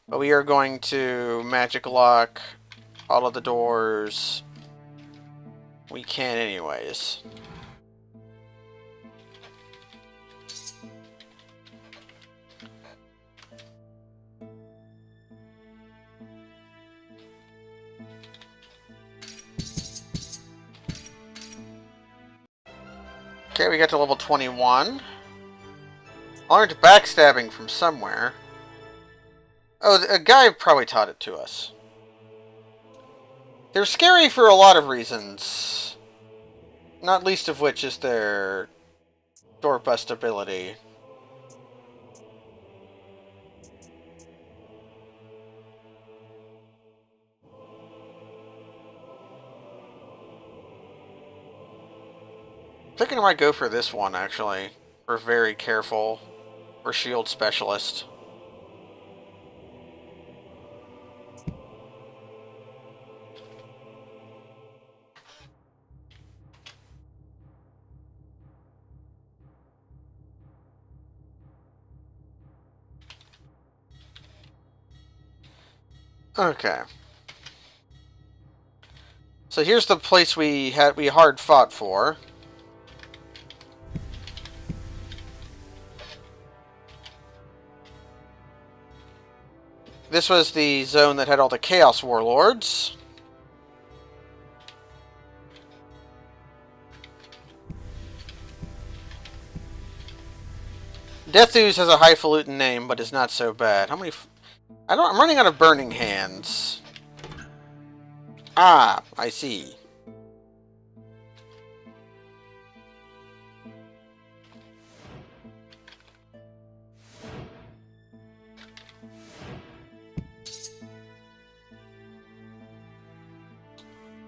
But we are going to magic lock all of the doors we can anyways. Okay, we got to level 21. I learned backstabbing from somewhere. Oh, a guy probably taught it to us. They're scary for a lot of reasons. Not least of which is their door bust ability. I think I might go for this one, actually. We're very careful. We're shield specialist. Okay. So here's the place we hard fought for. This was the zone that had all the Chaos Warlords. Death Ooze has a highfalutin name, but is not so bad. How many... I'm running out of Burning Hands. Ah, I see.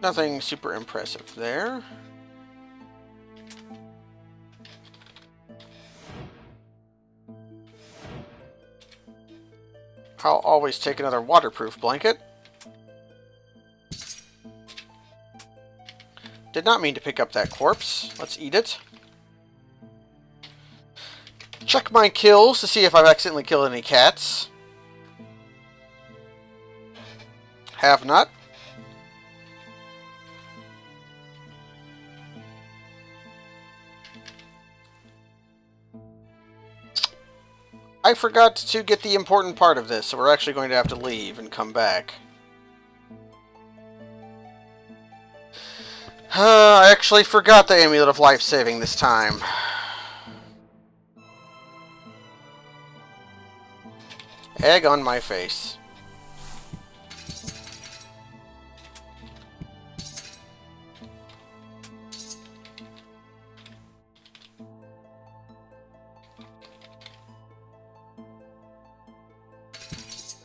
Nothing super impressive there. I'll always take another waterproof blanket. Did not mean to pick up that corpse. Let's eat it. Check my kills to see if I've accidentally killed any cats. Have not. I forgot to get the important part of this, so we're actually going to have to leave and come back. I actually forgot the Amulet of Life Saving this time. Egg on my face.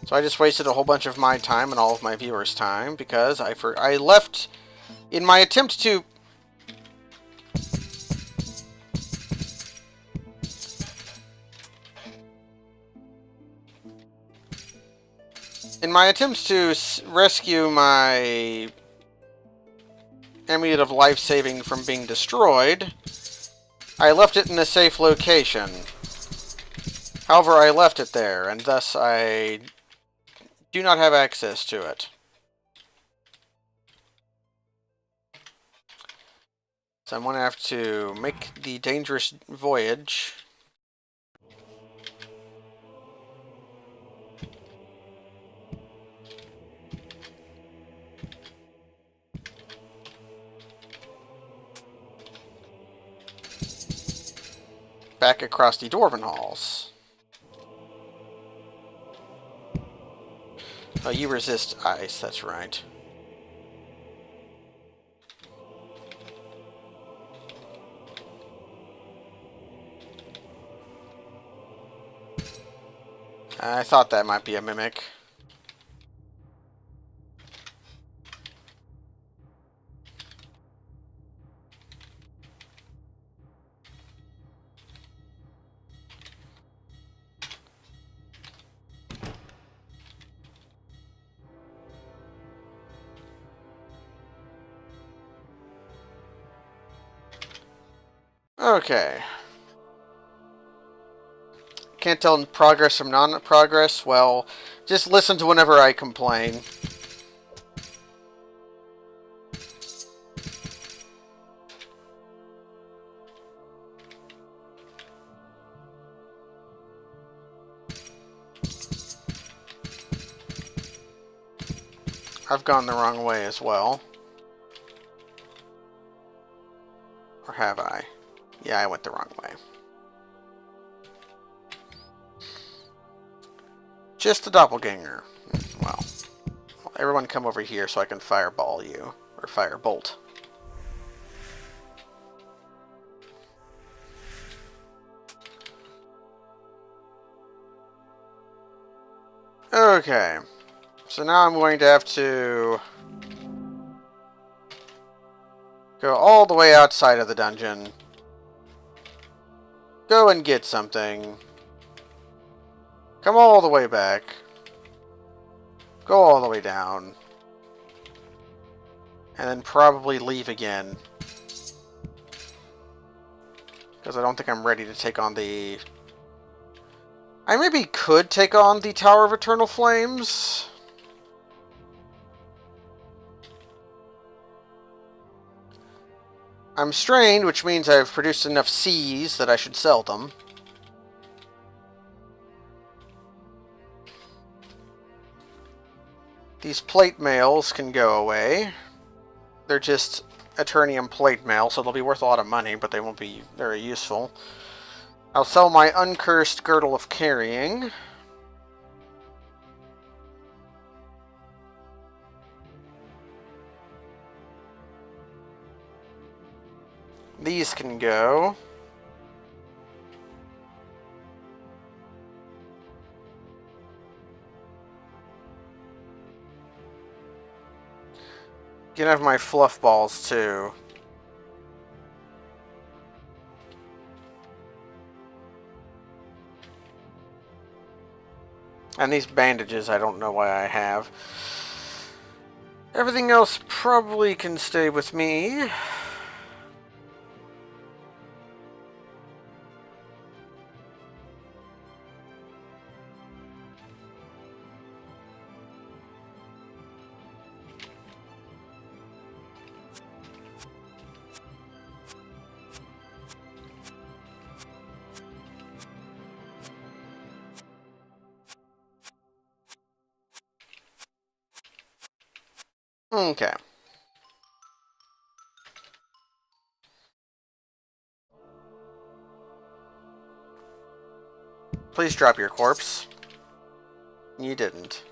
So I just wasted a whole bunch of my time and all of my viewers' time because I left in my attempt to rescue my amulet of life saving from being destroyed, I left it in a safe location. However, I left it there, and thus I do not have access to it. So I'm going to have to make the dangerous voyage. Back across the Dwarven halls. Oh, you resist ice, that's right. I thought that might be a mimic. Okay. Can't tell progress from non-progress? Well, just listen to whenever I complain. I've gone the wrong way as well. Or have I? Yeah, I went the wrong way. Just a doppelganger. Well, everyone come over here so I can fireball you. Or firebolt. Okay. So now I'm going to have to go all the way outside of the dungeon. Go and get something. Come all the way back. Go all the way down. And then probably leave again. Because I don't think I'm ready to take on the... I maybe could take on the Tower of Eternal Flames. I'm strained, which means I've produced enough C's that I should sell them. These plate mails can go away. They're just Eternium plate mail, so they'll be worth a lot of money, but they won't be very useful. I'll sell my uncursed Girdle of Carrying. These can go. You can have my fluff balls too. And these bandages, I don't know why I have. Everything else probably can stay with me. Okay. Please drop your corpse. You didn't.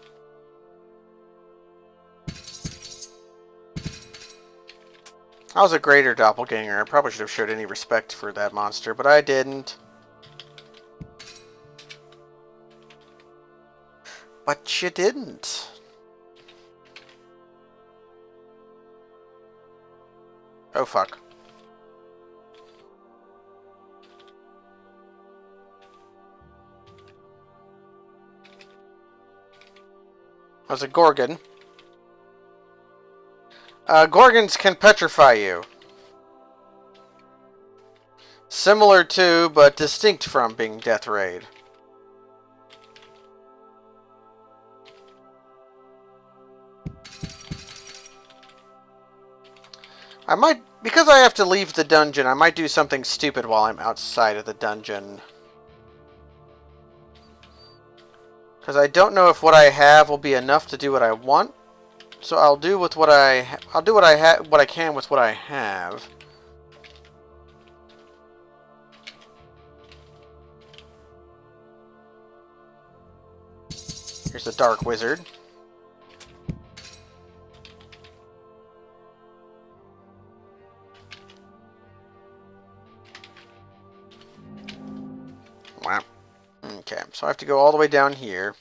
I was a greater doppelganger. I probably should have showed any respect for that monster, but I didn't. But you didn't. Oh, fuck. I was a Gorgon. Gorgons can petrify you. Similar to, but distinct from, being Death Raid. I might, because I have to leave the dungeon, I might do something stupid while I'm outside of the dungeon. Because I don't know if what I have will be enough to do what I want. So I'll do with what I can with what I have. Here's the Dark Wizard. Wow. Okay, so I have to go all the way down here.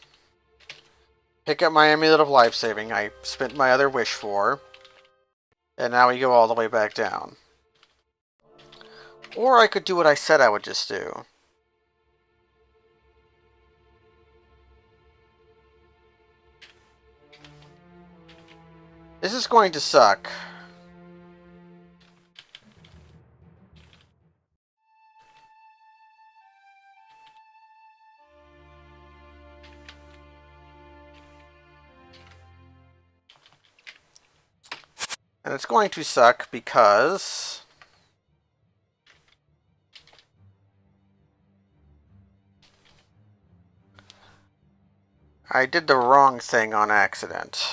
Pick up my amulet of life saving I spent my other wish for. And now we go all the way back down. Or I could do what I said I would just do. This is going to suck. And it's going to suck because I did the wrong thing on accident.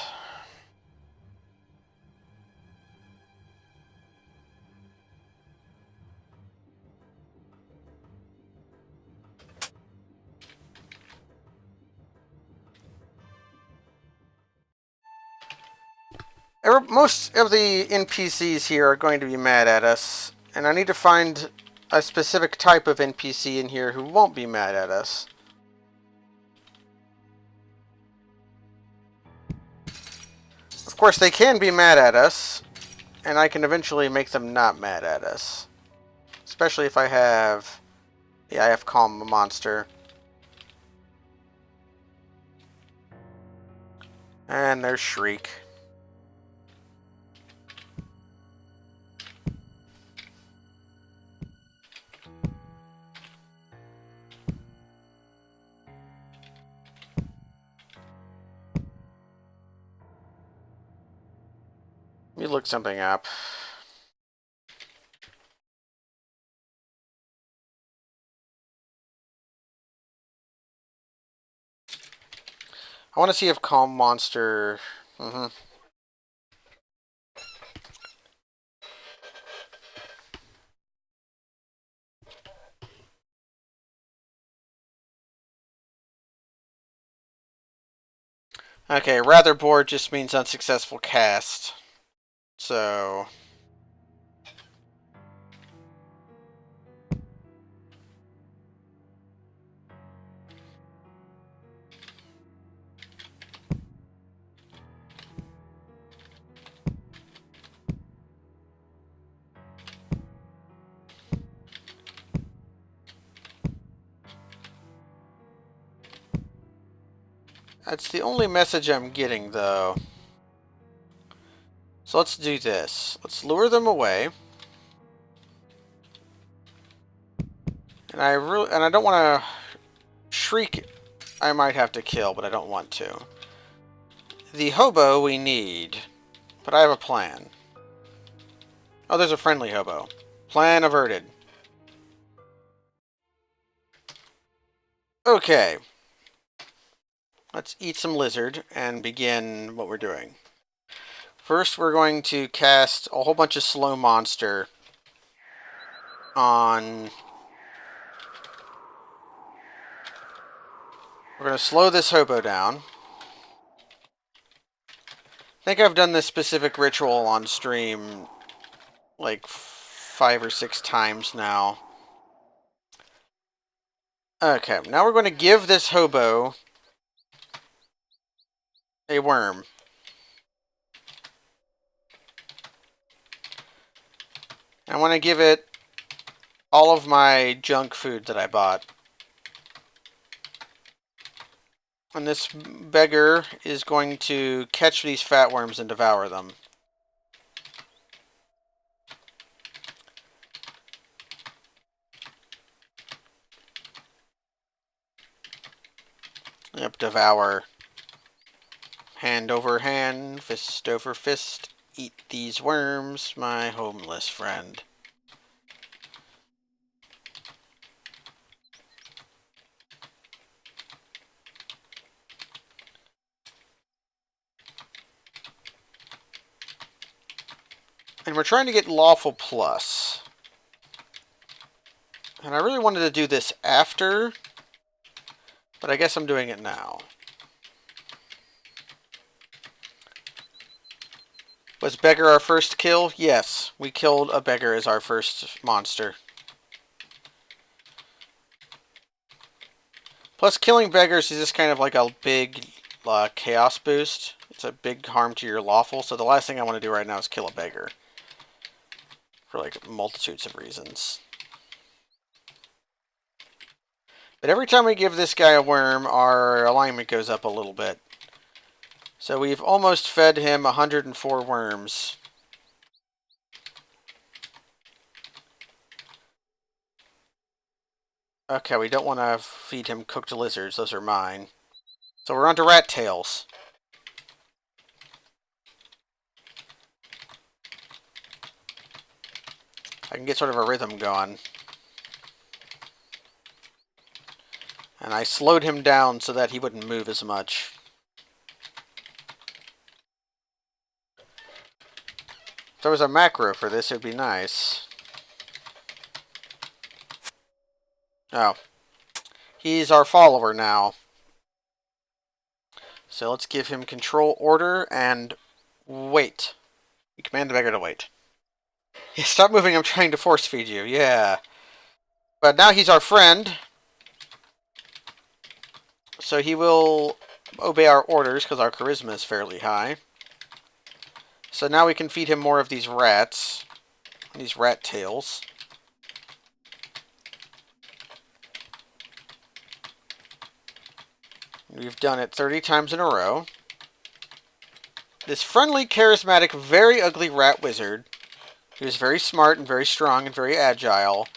Most of the NPCs here are going to be mad at us, and I need to find a specific type of NPC in here who won't be mad at us. Of course, they can be mad at us, and I can eventually make them not mad at us. Especially if I have... Yeah, I have Calm Monster. And there's Shriek. Let me look something up. I want to see if Calm Monster... Okay, rather bored just means unsuccessful cast. So... That's the only message I'm getting, though. So let's do this. Let's lure them away. And I don't want to... Shriek, I might have to kill, but I don't want to. The hobo we need. But I have a plan. Oh, there's a friendly hobo. Plan averted. Okay. Let's eat some lizard and begin what we're doing. First, we're going to cast a whole bunch of slow monster on We're going to slow this hobo down. I think I've done this specific ritual on stream like 5 or 6 times now. Okay, now we're going to give this hobo a worm. I want to give it all of my junk food that I bought. And this beggar is going to catch these fat worms and devour them. Yep, devour. Hand over hand, fist over fist. Eat these worms, my homeless friend. And we're trying to get lawful plus. And I really wanted to do this after, but I guess I'm doing it now. Was beggar our first kill? Yes, we killed a beggar as our first monster. Plus, killing beggars is just kind of like a big chaos boost. It's a big harm to your lawful, so the last thing I want to do right now is kill a beggar. For like multitudes of reasons. But every time we give this guy a worm, our alignment goes up a little bit. So we've almost fed him 104 worms. Okay, we don't want to feed him cooked lizards. Those are mine. So we're on to rat tails. I can get sort of a rhythm going. And I slowed him down so that he wouldn't move as much. If there was a macro for this, it would be nice. Oh. He's our follower now. So let's give him control order and wait. You command the beggar to wait. Stop moving, I'm trying to force feed you. Yeah. But now he's our friend. So he will obey our orders because our charisma is fairly high. So now we can feed him more of these rats. These rat tails. We've done it 30 times in a row. This friendly, charismatic, very ugly rat wizard, who is very smart and very strong and very agile,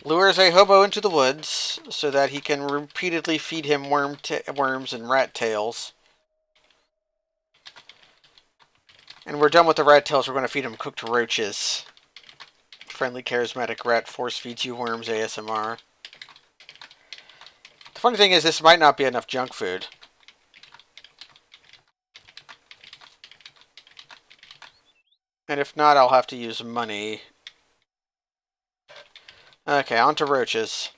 lures a hobo into the woods so that he can repeatedly feed him worms and rat tails. And we're done with the rat tails. We're going to feed him cooked roaches. Friendly, charismatic rat force feeds you worms ASMR. The funny thing is, this might not be enough junk food. And if not, I'll have to use money. Okay, on to roaches.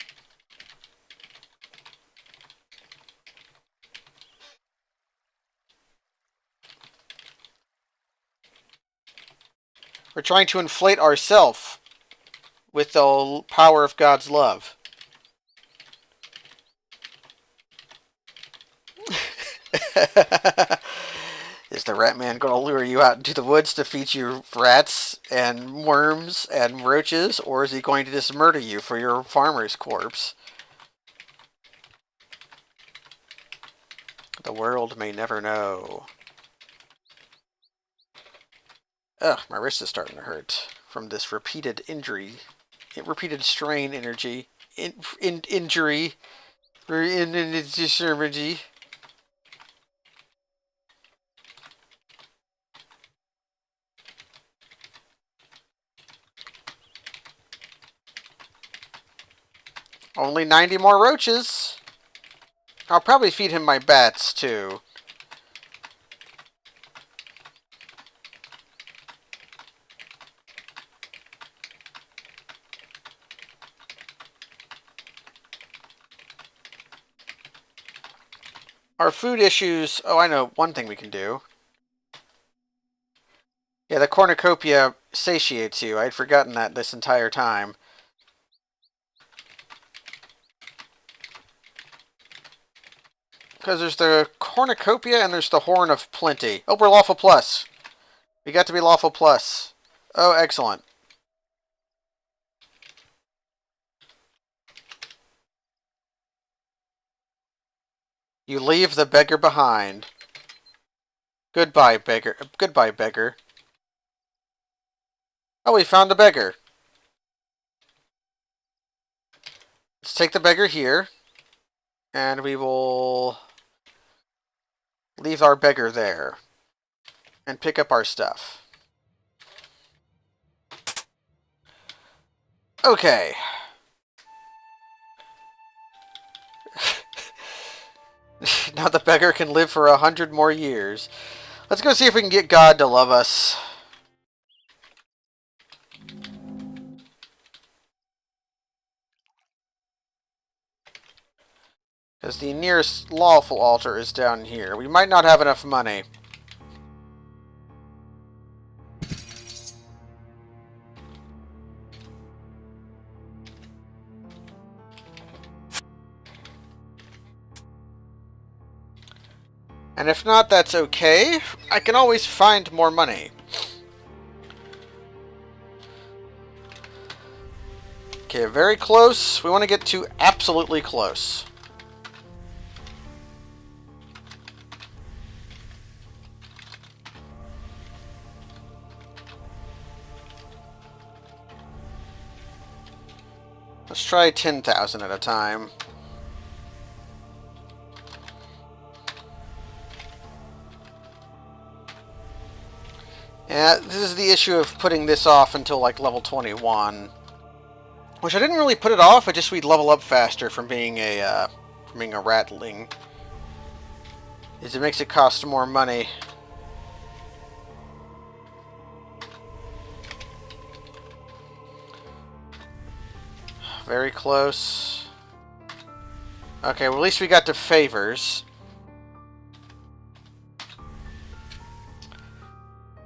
We're trying to inflate ourselves with the power of God's love. Is the rat man going to lure you out into the woods to feed you rats and worms and roaches, or is he going to just murder you for your farmer's corpse? The world may never know. Ugh, my wrist is starting to hurt from this repeated injury. Repeated strain energy. Injury. Disturbancy. Only 90 more roaches. I'll probably feed him my bats, too. Our food issues... Oh, I know one thing we can do. Yeah, the cornucopia satiates you. I'd forgotten that this entire time. Because there's the cornucopia and there's the horn of plenty. Oh, we're lawful plus. We got to be lawful plus. Oh, excellent. You leave the beggar behind. Goodbye, beggar. Goodbye, beggar. Oh, we found the beggar. Let's take the beggar here. And we will leave our beggar there. And pick up our stuff. Okay. Now the beggar can live for 100 more years. Let's go see if we can get God to love us. Because the nearest lawful altar is down here. We might not have enough money. And if not, that's okay. I can always find more money. Okay, very close. We want to get to absolutely close. Let's try 10,000 at a time. Yeah, this is the issue of putting this off until like level 21. Which I didn't really put it off, I just we'd level up faster from being a rattling. Is it makes it cost more money. Very close. Okay, well at least we got to favors.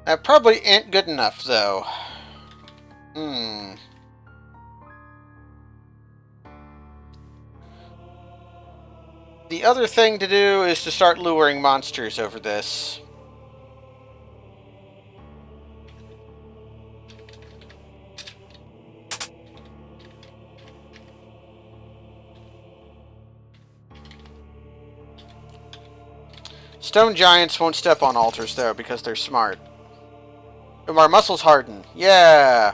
That probably ain't good enough, though. The other thing to do is to start luring monsters over this. Stone giants won't step on altars, though, because they're smart. Our muscles harden. Yeah!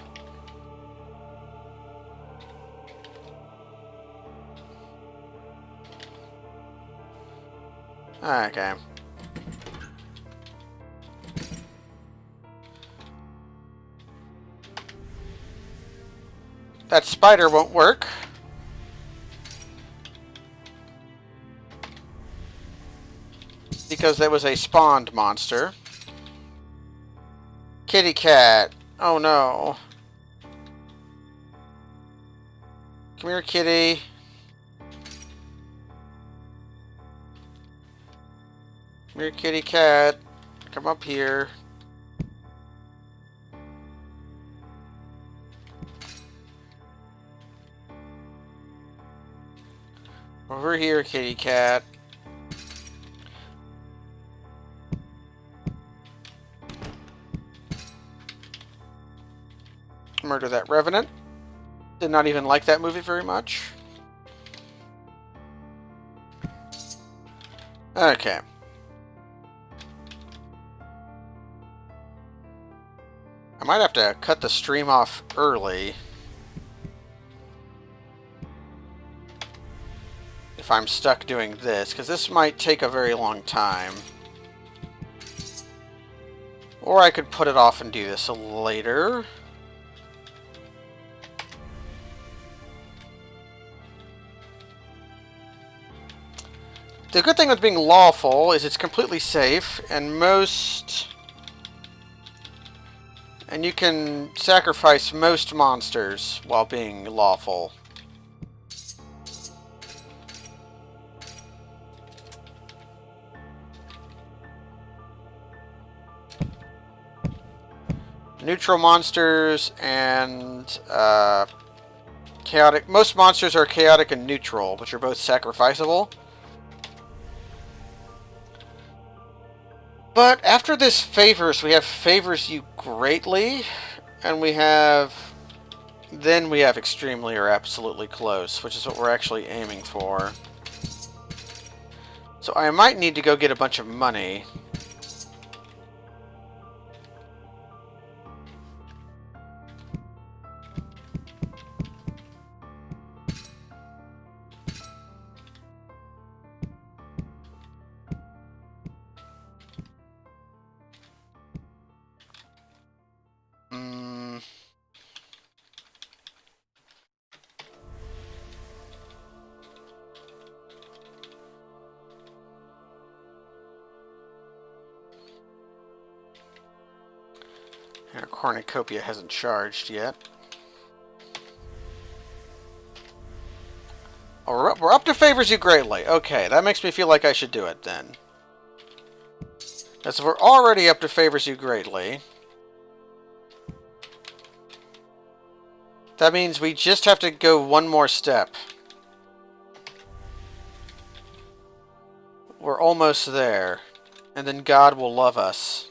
Okay. That spider won't work. Because that was a spawned monster. Kitty cat. Oh no. Come here, kitty. Come here, kitty cat. Come up here. Over here, kitty cat. Murder that revenant. Did not even like that movie very much. Okay. I might have to cut the stream off early. If I'm stuck doing this, because this might take a very long time. Or I could put it off and do this later. The good thing with being lawful is it's completely safe, and you can sacrifice most monsters while being lawful. neutral monsters and chaotic. Most monsters are chaotic and neutral, which are both sacrificable. But after this favors, we have favors you greatly, and we have... Then we have extremely or absolutely close, which is what we're actually aiming for. So I might need to go get a bunch of money. Our cornucopia hasn't charged yet. Oh, we're up to favors you greatly. Okay, that makes me feel like I should do it then. As if we're already up to favors you greatly. That means we just have to go one more step. We're almost there. And then God will love us.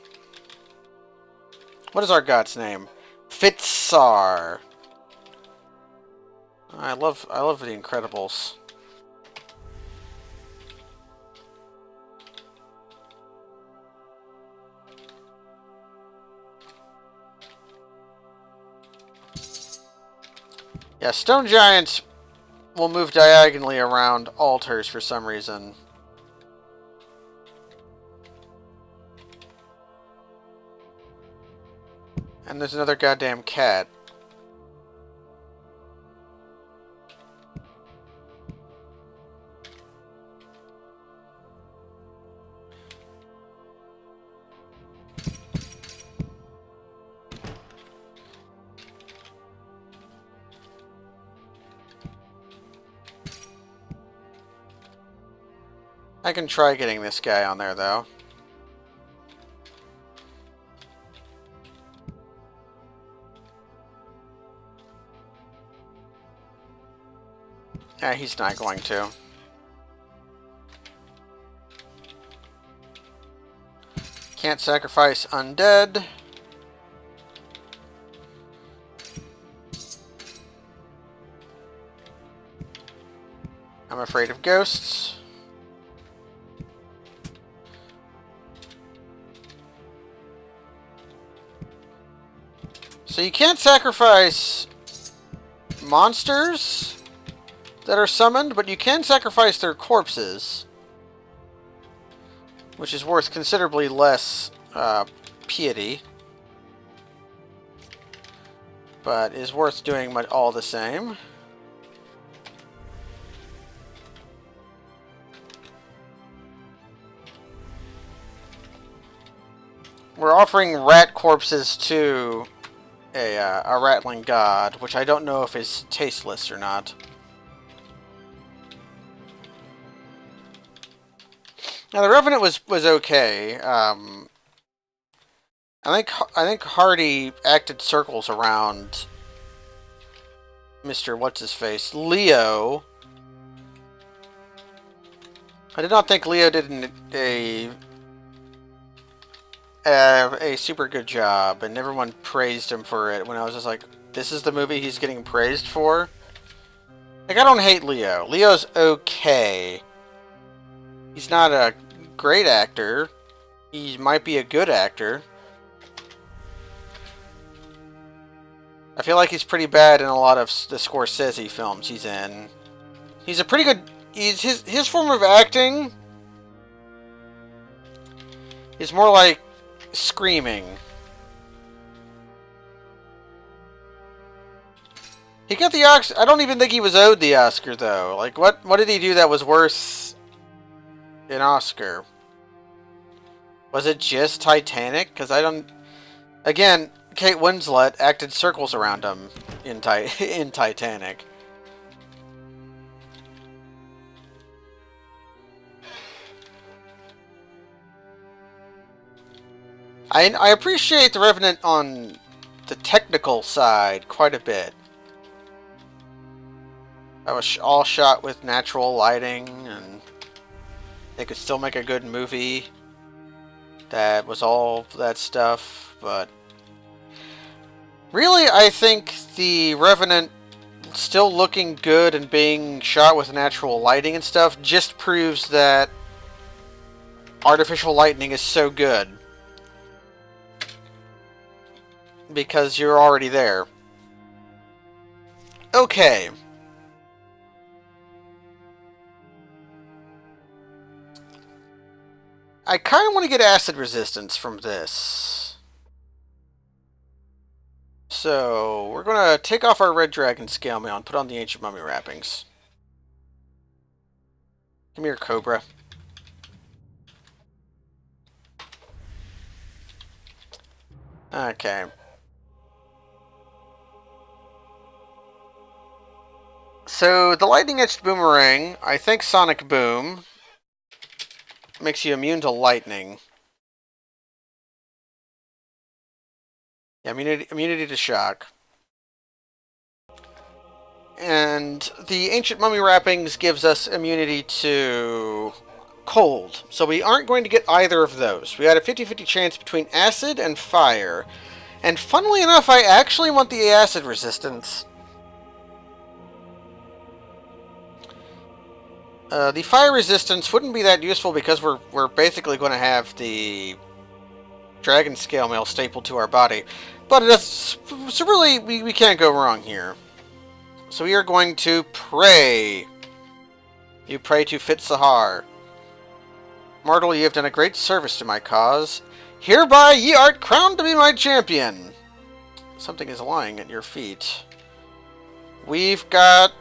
What is our god's name? Fitzar. I love the Incredibles. Yeah, stone giants will move diagonally around altars for some reason. And there's another goddamn cat. I can try getting this guy on there, though. He's not going to. Can't sacrifice undead. I'm afraid of ghosts. So you can't sacrifice monsters that are summoned, but you can sacrifice their corpses, which is worth considerably less piety, but is worth doing all the same. We're offering rat corpses to a rattling god, which I don't know if is tasteless or not. Now the Revenant was okay. I think Hardy acted circles around Mr. What's his face, Leo. I did not think Leo did a super good job, and everyone praised him for it. When I was just like, this is the movie he's getting praised for. Like, I don't hate Leo. Leo's okay. He's not a great actor. He might be a good actor. I feel like he's pretty bad in a lot of the Scorsese films he's in. He's a pretty good... his form of acting is more like screaming. He got the Oscar. I don't even think he was owed the Oscar, though. Like, what did he do that was worth an Oscar? Was it just Titanic? Because I don't... Again, Kate Winslet acted circles around him in Titanic. I appreciate the Revenant on the technical side quite a bit. I was all shot with natural lighting, and they could still make a good movie that was all that stuff, but really I think the Revenant still looking good and being shot with natural lighting and stuff just proves that artificial lightning is so good. Because you're already there. Okay. I kind of want to get acid resistance from this. So, we're going to take off our red dragon scale mail and put on the ancient mummy wrappings. Come here, Cobra. Okay. So, the lightning etched boomerang, I think Sonic Boom, makes you immune to lightning. Yeah, immunity to shock. And the ancient mummy wrappings gives us immunity to cold. So we aren't going to get either of those. We had a 50-50 chance between acid and fire. And funnily enough, I actually want the acid resistance. The fire resistance wouldn't be that useful because we're basically going to have the dragon scale mail stapled to our body. But so really, we can't go wrong here. So we are going to pray. You pray to Fit Sahar. Mortal, ye have done a great service to my cause. Hereby ye art crowned to be my champion. Something is lying at your feet. We've got...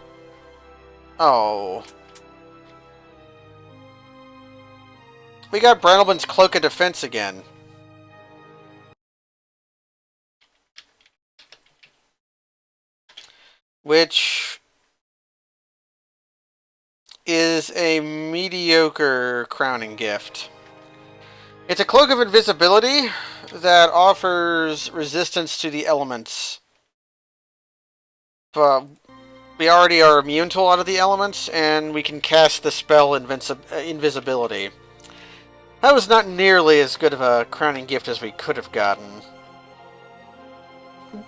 Oh. We got Brandleman's Cloak of Defense again. Which is a mediocre crowning gift. It's a Cloak of Invisibility that offers resistance to the elements. But we already are immune to a lot of the elements, and we can cast the spell Invisibility. That was not nearly as good of a crowning gift as we could have gotten.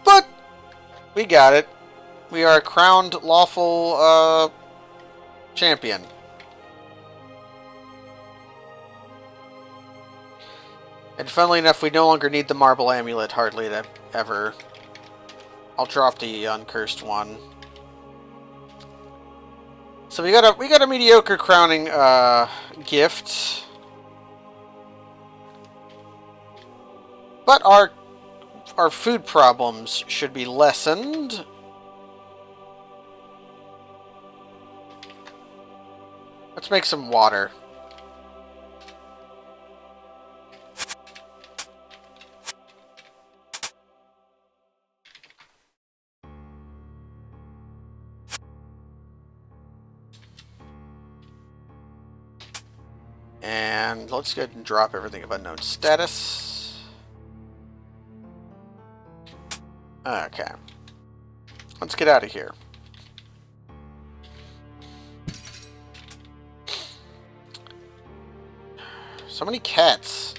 But we got it. We are a crowned lawful champion. And funnily enough, we no longer need the marble amulet hardly ever. I'll drop the uncursed one. So we got a mediocre crowning gift. But our food problems should be lessened. Let's make some water. And let's go ahead and drop everything of unknown status. Okay. Let's get out of here. So many cats.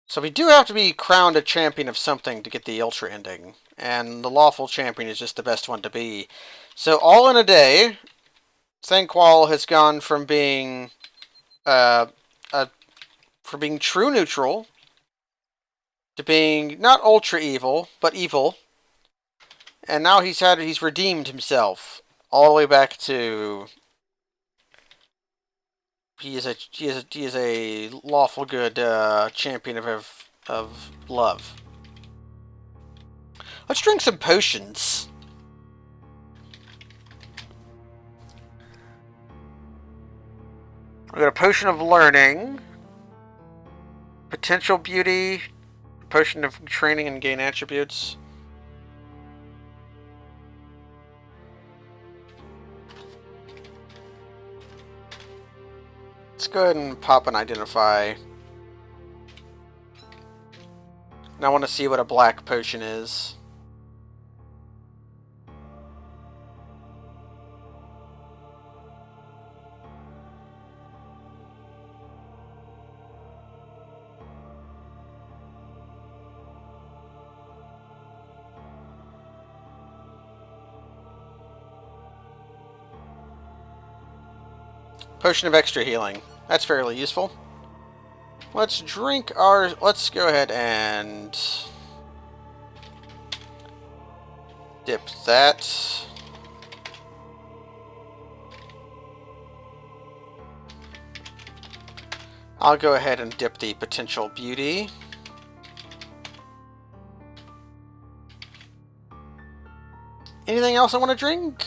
So we do have to be crowned a champion of something to get the Ultra ending. And the lawful champion is just the best one to be. So all in a day, Thanquol has gone from being from being true neutral to being not ultra evil, but evil. And now he's redeemed himself all the way back to he is a lawful good champion of love. Let's drink some potions. We got a potion of learning, potential beauty, potion of training and gain attributes. Let's go ahead and pop an identify. And I want to see what a black potion is. Potion of extra healing. That's fairly useful. Let's drink our... Let's go ahead and... dip that. I'll go ahead and dip the potential beauty. Anything else I want to drink?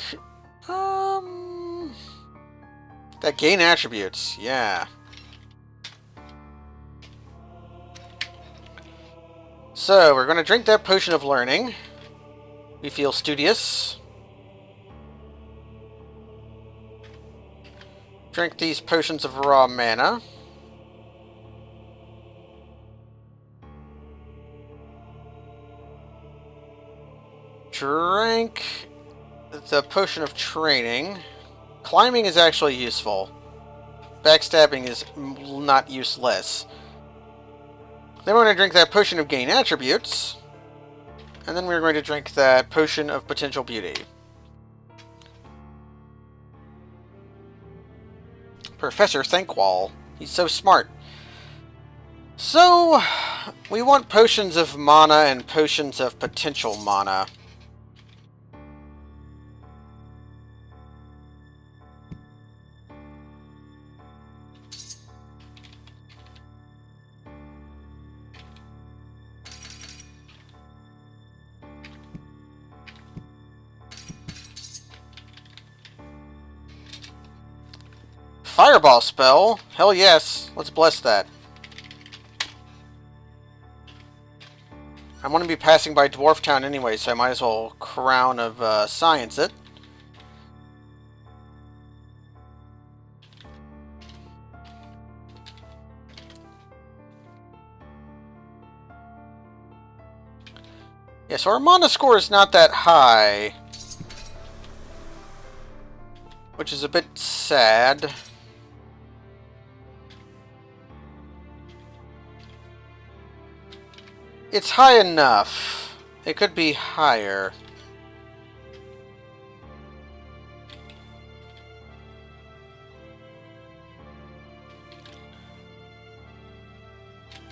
That gain attributes, yeah. So, we're going to drink that potion of learning. We feel studious. Drink these potions of raw mana. Drink the potion of training. Climbing is actually useful. Backstabbing is not useless. Then we're going to drink that potion of gain attributes. And then we're going to drink that potion of potential beauty. Professor Thankwall. He's so smart. So, we want potions of mana and potions of potential mana. Fireball spell? Hell yes. Let's bless that. I'm going to be passing by Dwarf Town anyway, so I might as well Crown of Science it. Yeah, so our mana score is not that high, which is a bit sad. It's high enough. It could be higher.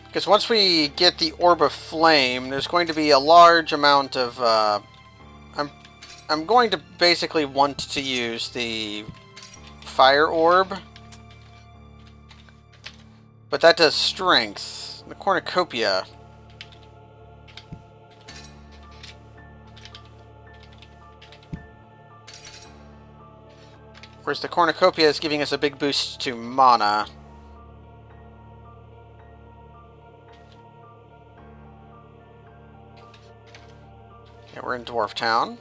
Because once we get the Orb of Flame, there's going to be a large amount of... I'm going to basically want to use the Fire Orb. But that does Strength. The Cornucopia. Whereas the Cornucopia is giving us a big boost to mana. Yeah, we're in Dwarf Town. Do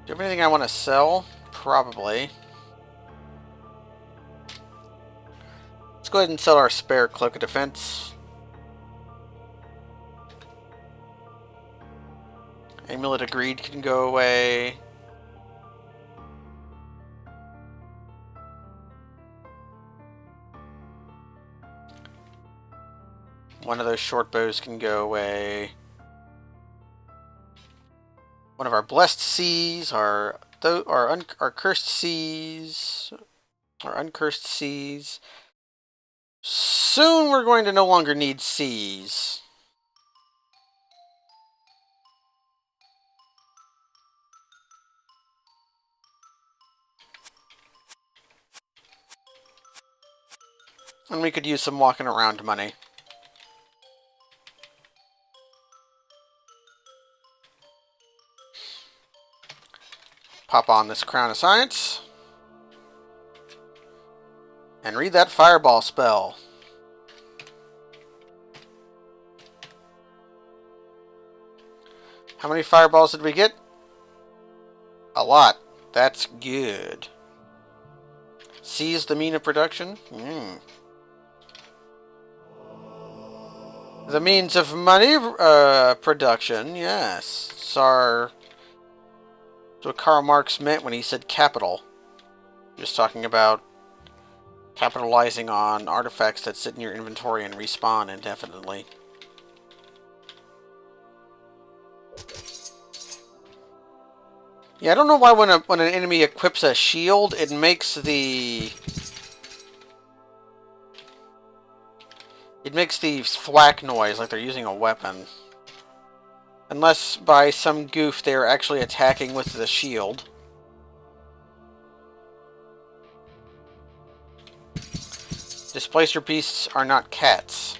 you have anything I want to sell? Probably. Let's go ahead and sell our spare Cloak of Defense. Amulet of Greed can go away. One of those short bows can go away. One of our blessed seas, our cursed seas, our uncursed seas. Soon we're going to no longer need seas. And we could use some walking around money. Pop on this Crown of Science. And read that Fireball spell. How many fireballs did we get? A lot. That's good. Seize the mean of production? The means of money production, yes. So what Karl Marx meant when he said capital. He was talking about capitalizing on artifacts that sit in your inventory and respawn indefinitely. Yeah, I don't know why when an enemy equips a shield, it makes the thwack noise like they're using a weapon. Unless by some goof they are actually attacking with the shield. Displacer beasts are not cats.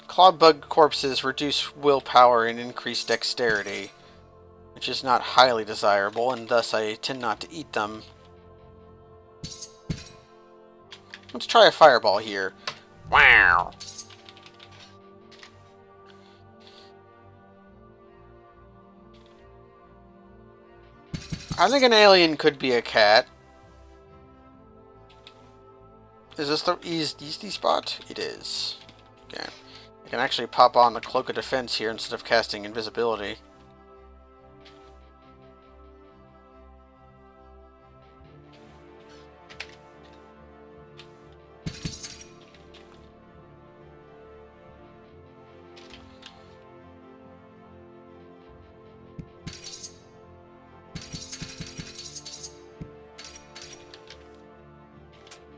Clawed bug corpses reduce willpower and increase dexterity, which is not highly desirable, and thus I tend not to eat them. Let's try a fireball here. Wow! I think an alien could be a cat. Is this the easy spot? It is. Okay. I can actually pop on the Cloak of Defense here instead of casting invisibility.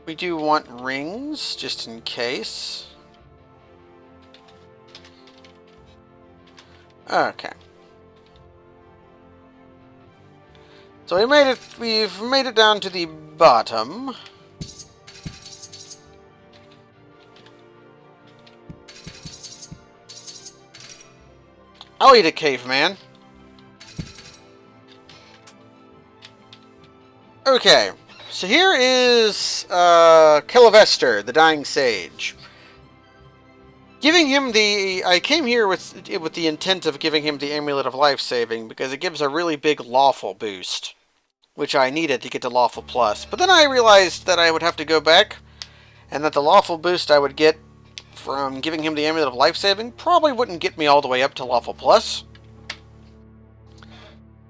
We do want rings, just in case. Okay. So we've made it down to the bottom. I'll eat a caveman. Okay. So here is Kilivester, the Dying Sage. Giving him I came here with the intent of giving him the Amulet of Life Saving because it gives a really big lawful boost, which I needed to get to lawful plus. But then I realized that I would have to go back, and that the lawful boost I would get from giving him the Amulet of Life Saving probably wouldn't get me all the way up to lawful plus.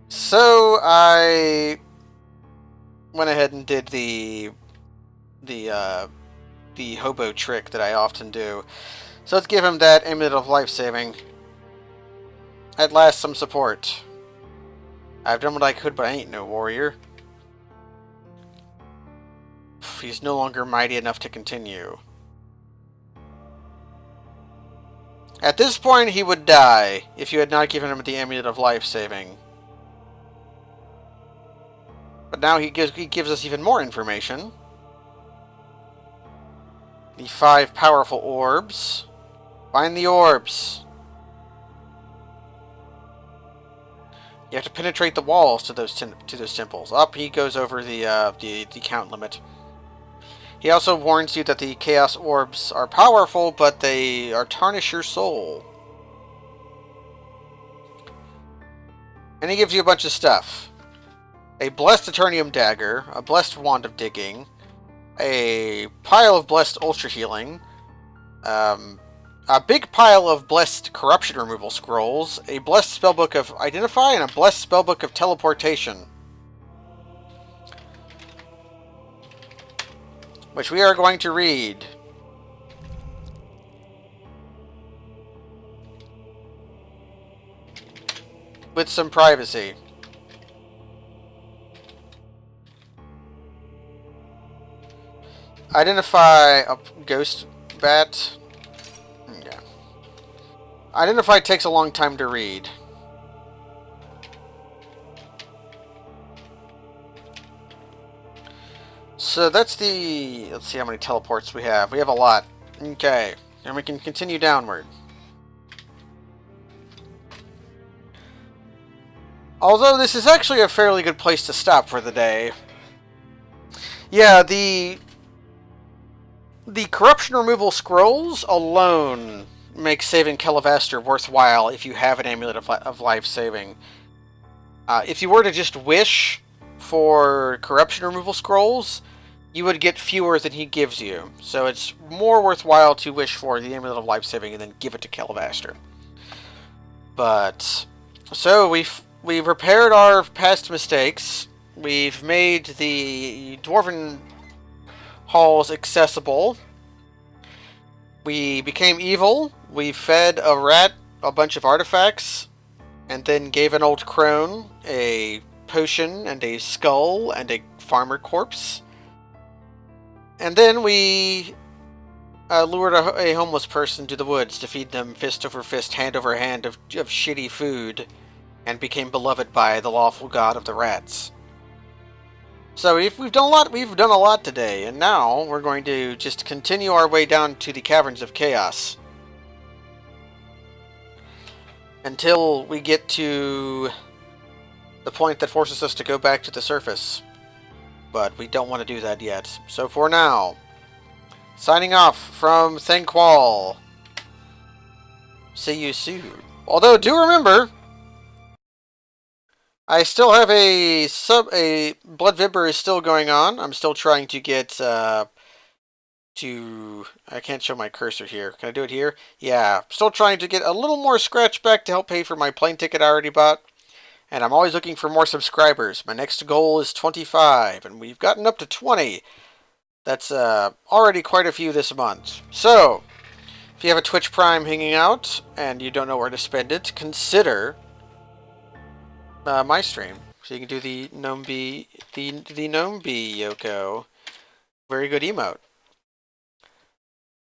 So I went ahead and did the hobo trick that I often do. So let's give him that Amulet of Life Saving. At last, some support. I've done what I could, but I ain't no warrior. He's no longer mighty enough to continue. At this point, he would die if you had not given him the Amulet of Life Saving. But now he gives us even more information. The 5 powerful orbs. Find the orbs. You have to penetrate the walls to those temples. Up, he goes over the count limit. He also warns you that the Chaos Orbs are powerful, but they tarnish your soul. And he gives you a bunch of stuff. A Blessed Eternium Dagger, a Blessed Wand of Digging, a pile of Blessed Ultra Healing, a big pile of Blessed Corruption Removal Scrolls, a Blessed Spellbook of Identify, and a Blessed Spellbook of Teleportation. Which we are going to read. With some privacy. Identify a ghost bat. Okay. Identify takes a long time to read. So that's the... Let's see how many teleports we have. We have a lot. Okay. And we can continue downward. Although this is actually a fairly good place to stop for the day. Yeah, the corruption removal scrolls alone make saving Kelavaster worthwhile if you have an Amulet of Life Saving. If you were to just wish for corruption removal scrolls, you would get fewer than he gives you. So it's more worthwhile to wish for the Amulet of Life Saving and then give it to Kelavaster. But so we've repaired our past mistakes. We've made the Dwarven halls accessible. We became evil. We fed a rat a bunch of artifacts, and then gave an old crone a potion and a skull and a farmer corpse. And then we lured a homeless person to the woods to feed them fist over fist, hand over hand of shitty food, and became beloved by the lawful god of the rats. So we've done a lot. We've done a lot today, and now we're going to just continue our way down to the caverns of chaos until we get to the point that forces us to go back to the surface. But we don't want to do that yet. So for now, signing off from Thanquol. See you soon. Although, do remember, I still have a Blood Vibber is still going on. I'm still trying to get I can't show my cursor here. Can I do it here? Yeah, still trying to get a little more scratch back to help pay for my plane ticket I already bought. And I'm always looking for more subscribers. My next goal is 25, and we've gotten up to 20. That's already quite a few this month. So, if you have a Twitch Prime hanging out and you don't know where to spend it, consider my stream. So you can do the Gnome Bee, the Gnome Bee Yoko. Very good emote.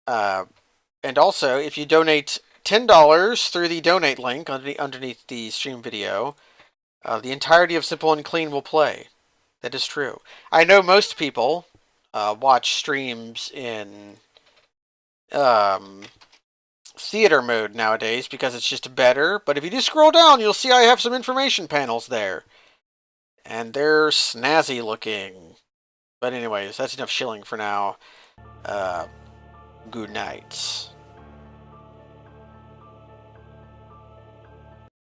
And also, if you donate $10 through the donate link underneath the stream video, the entirety of Simple and Clean will play. That is true. I know most people watch streams in theater mode nowadays because it's just better. But if you do scroll down, you'll see I have some information panels there. And they're snazzy looking. But anyways, that's enough shilling for now. Good night.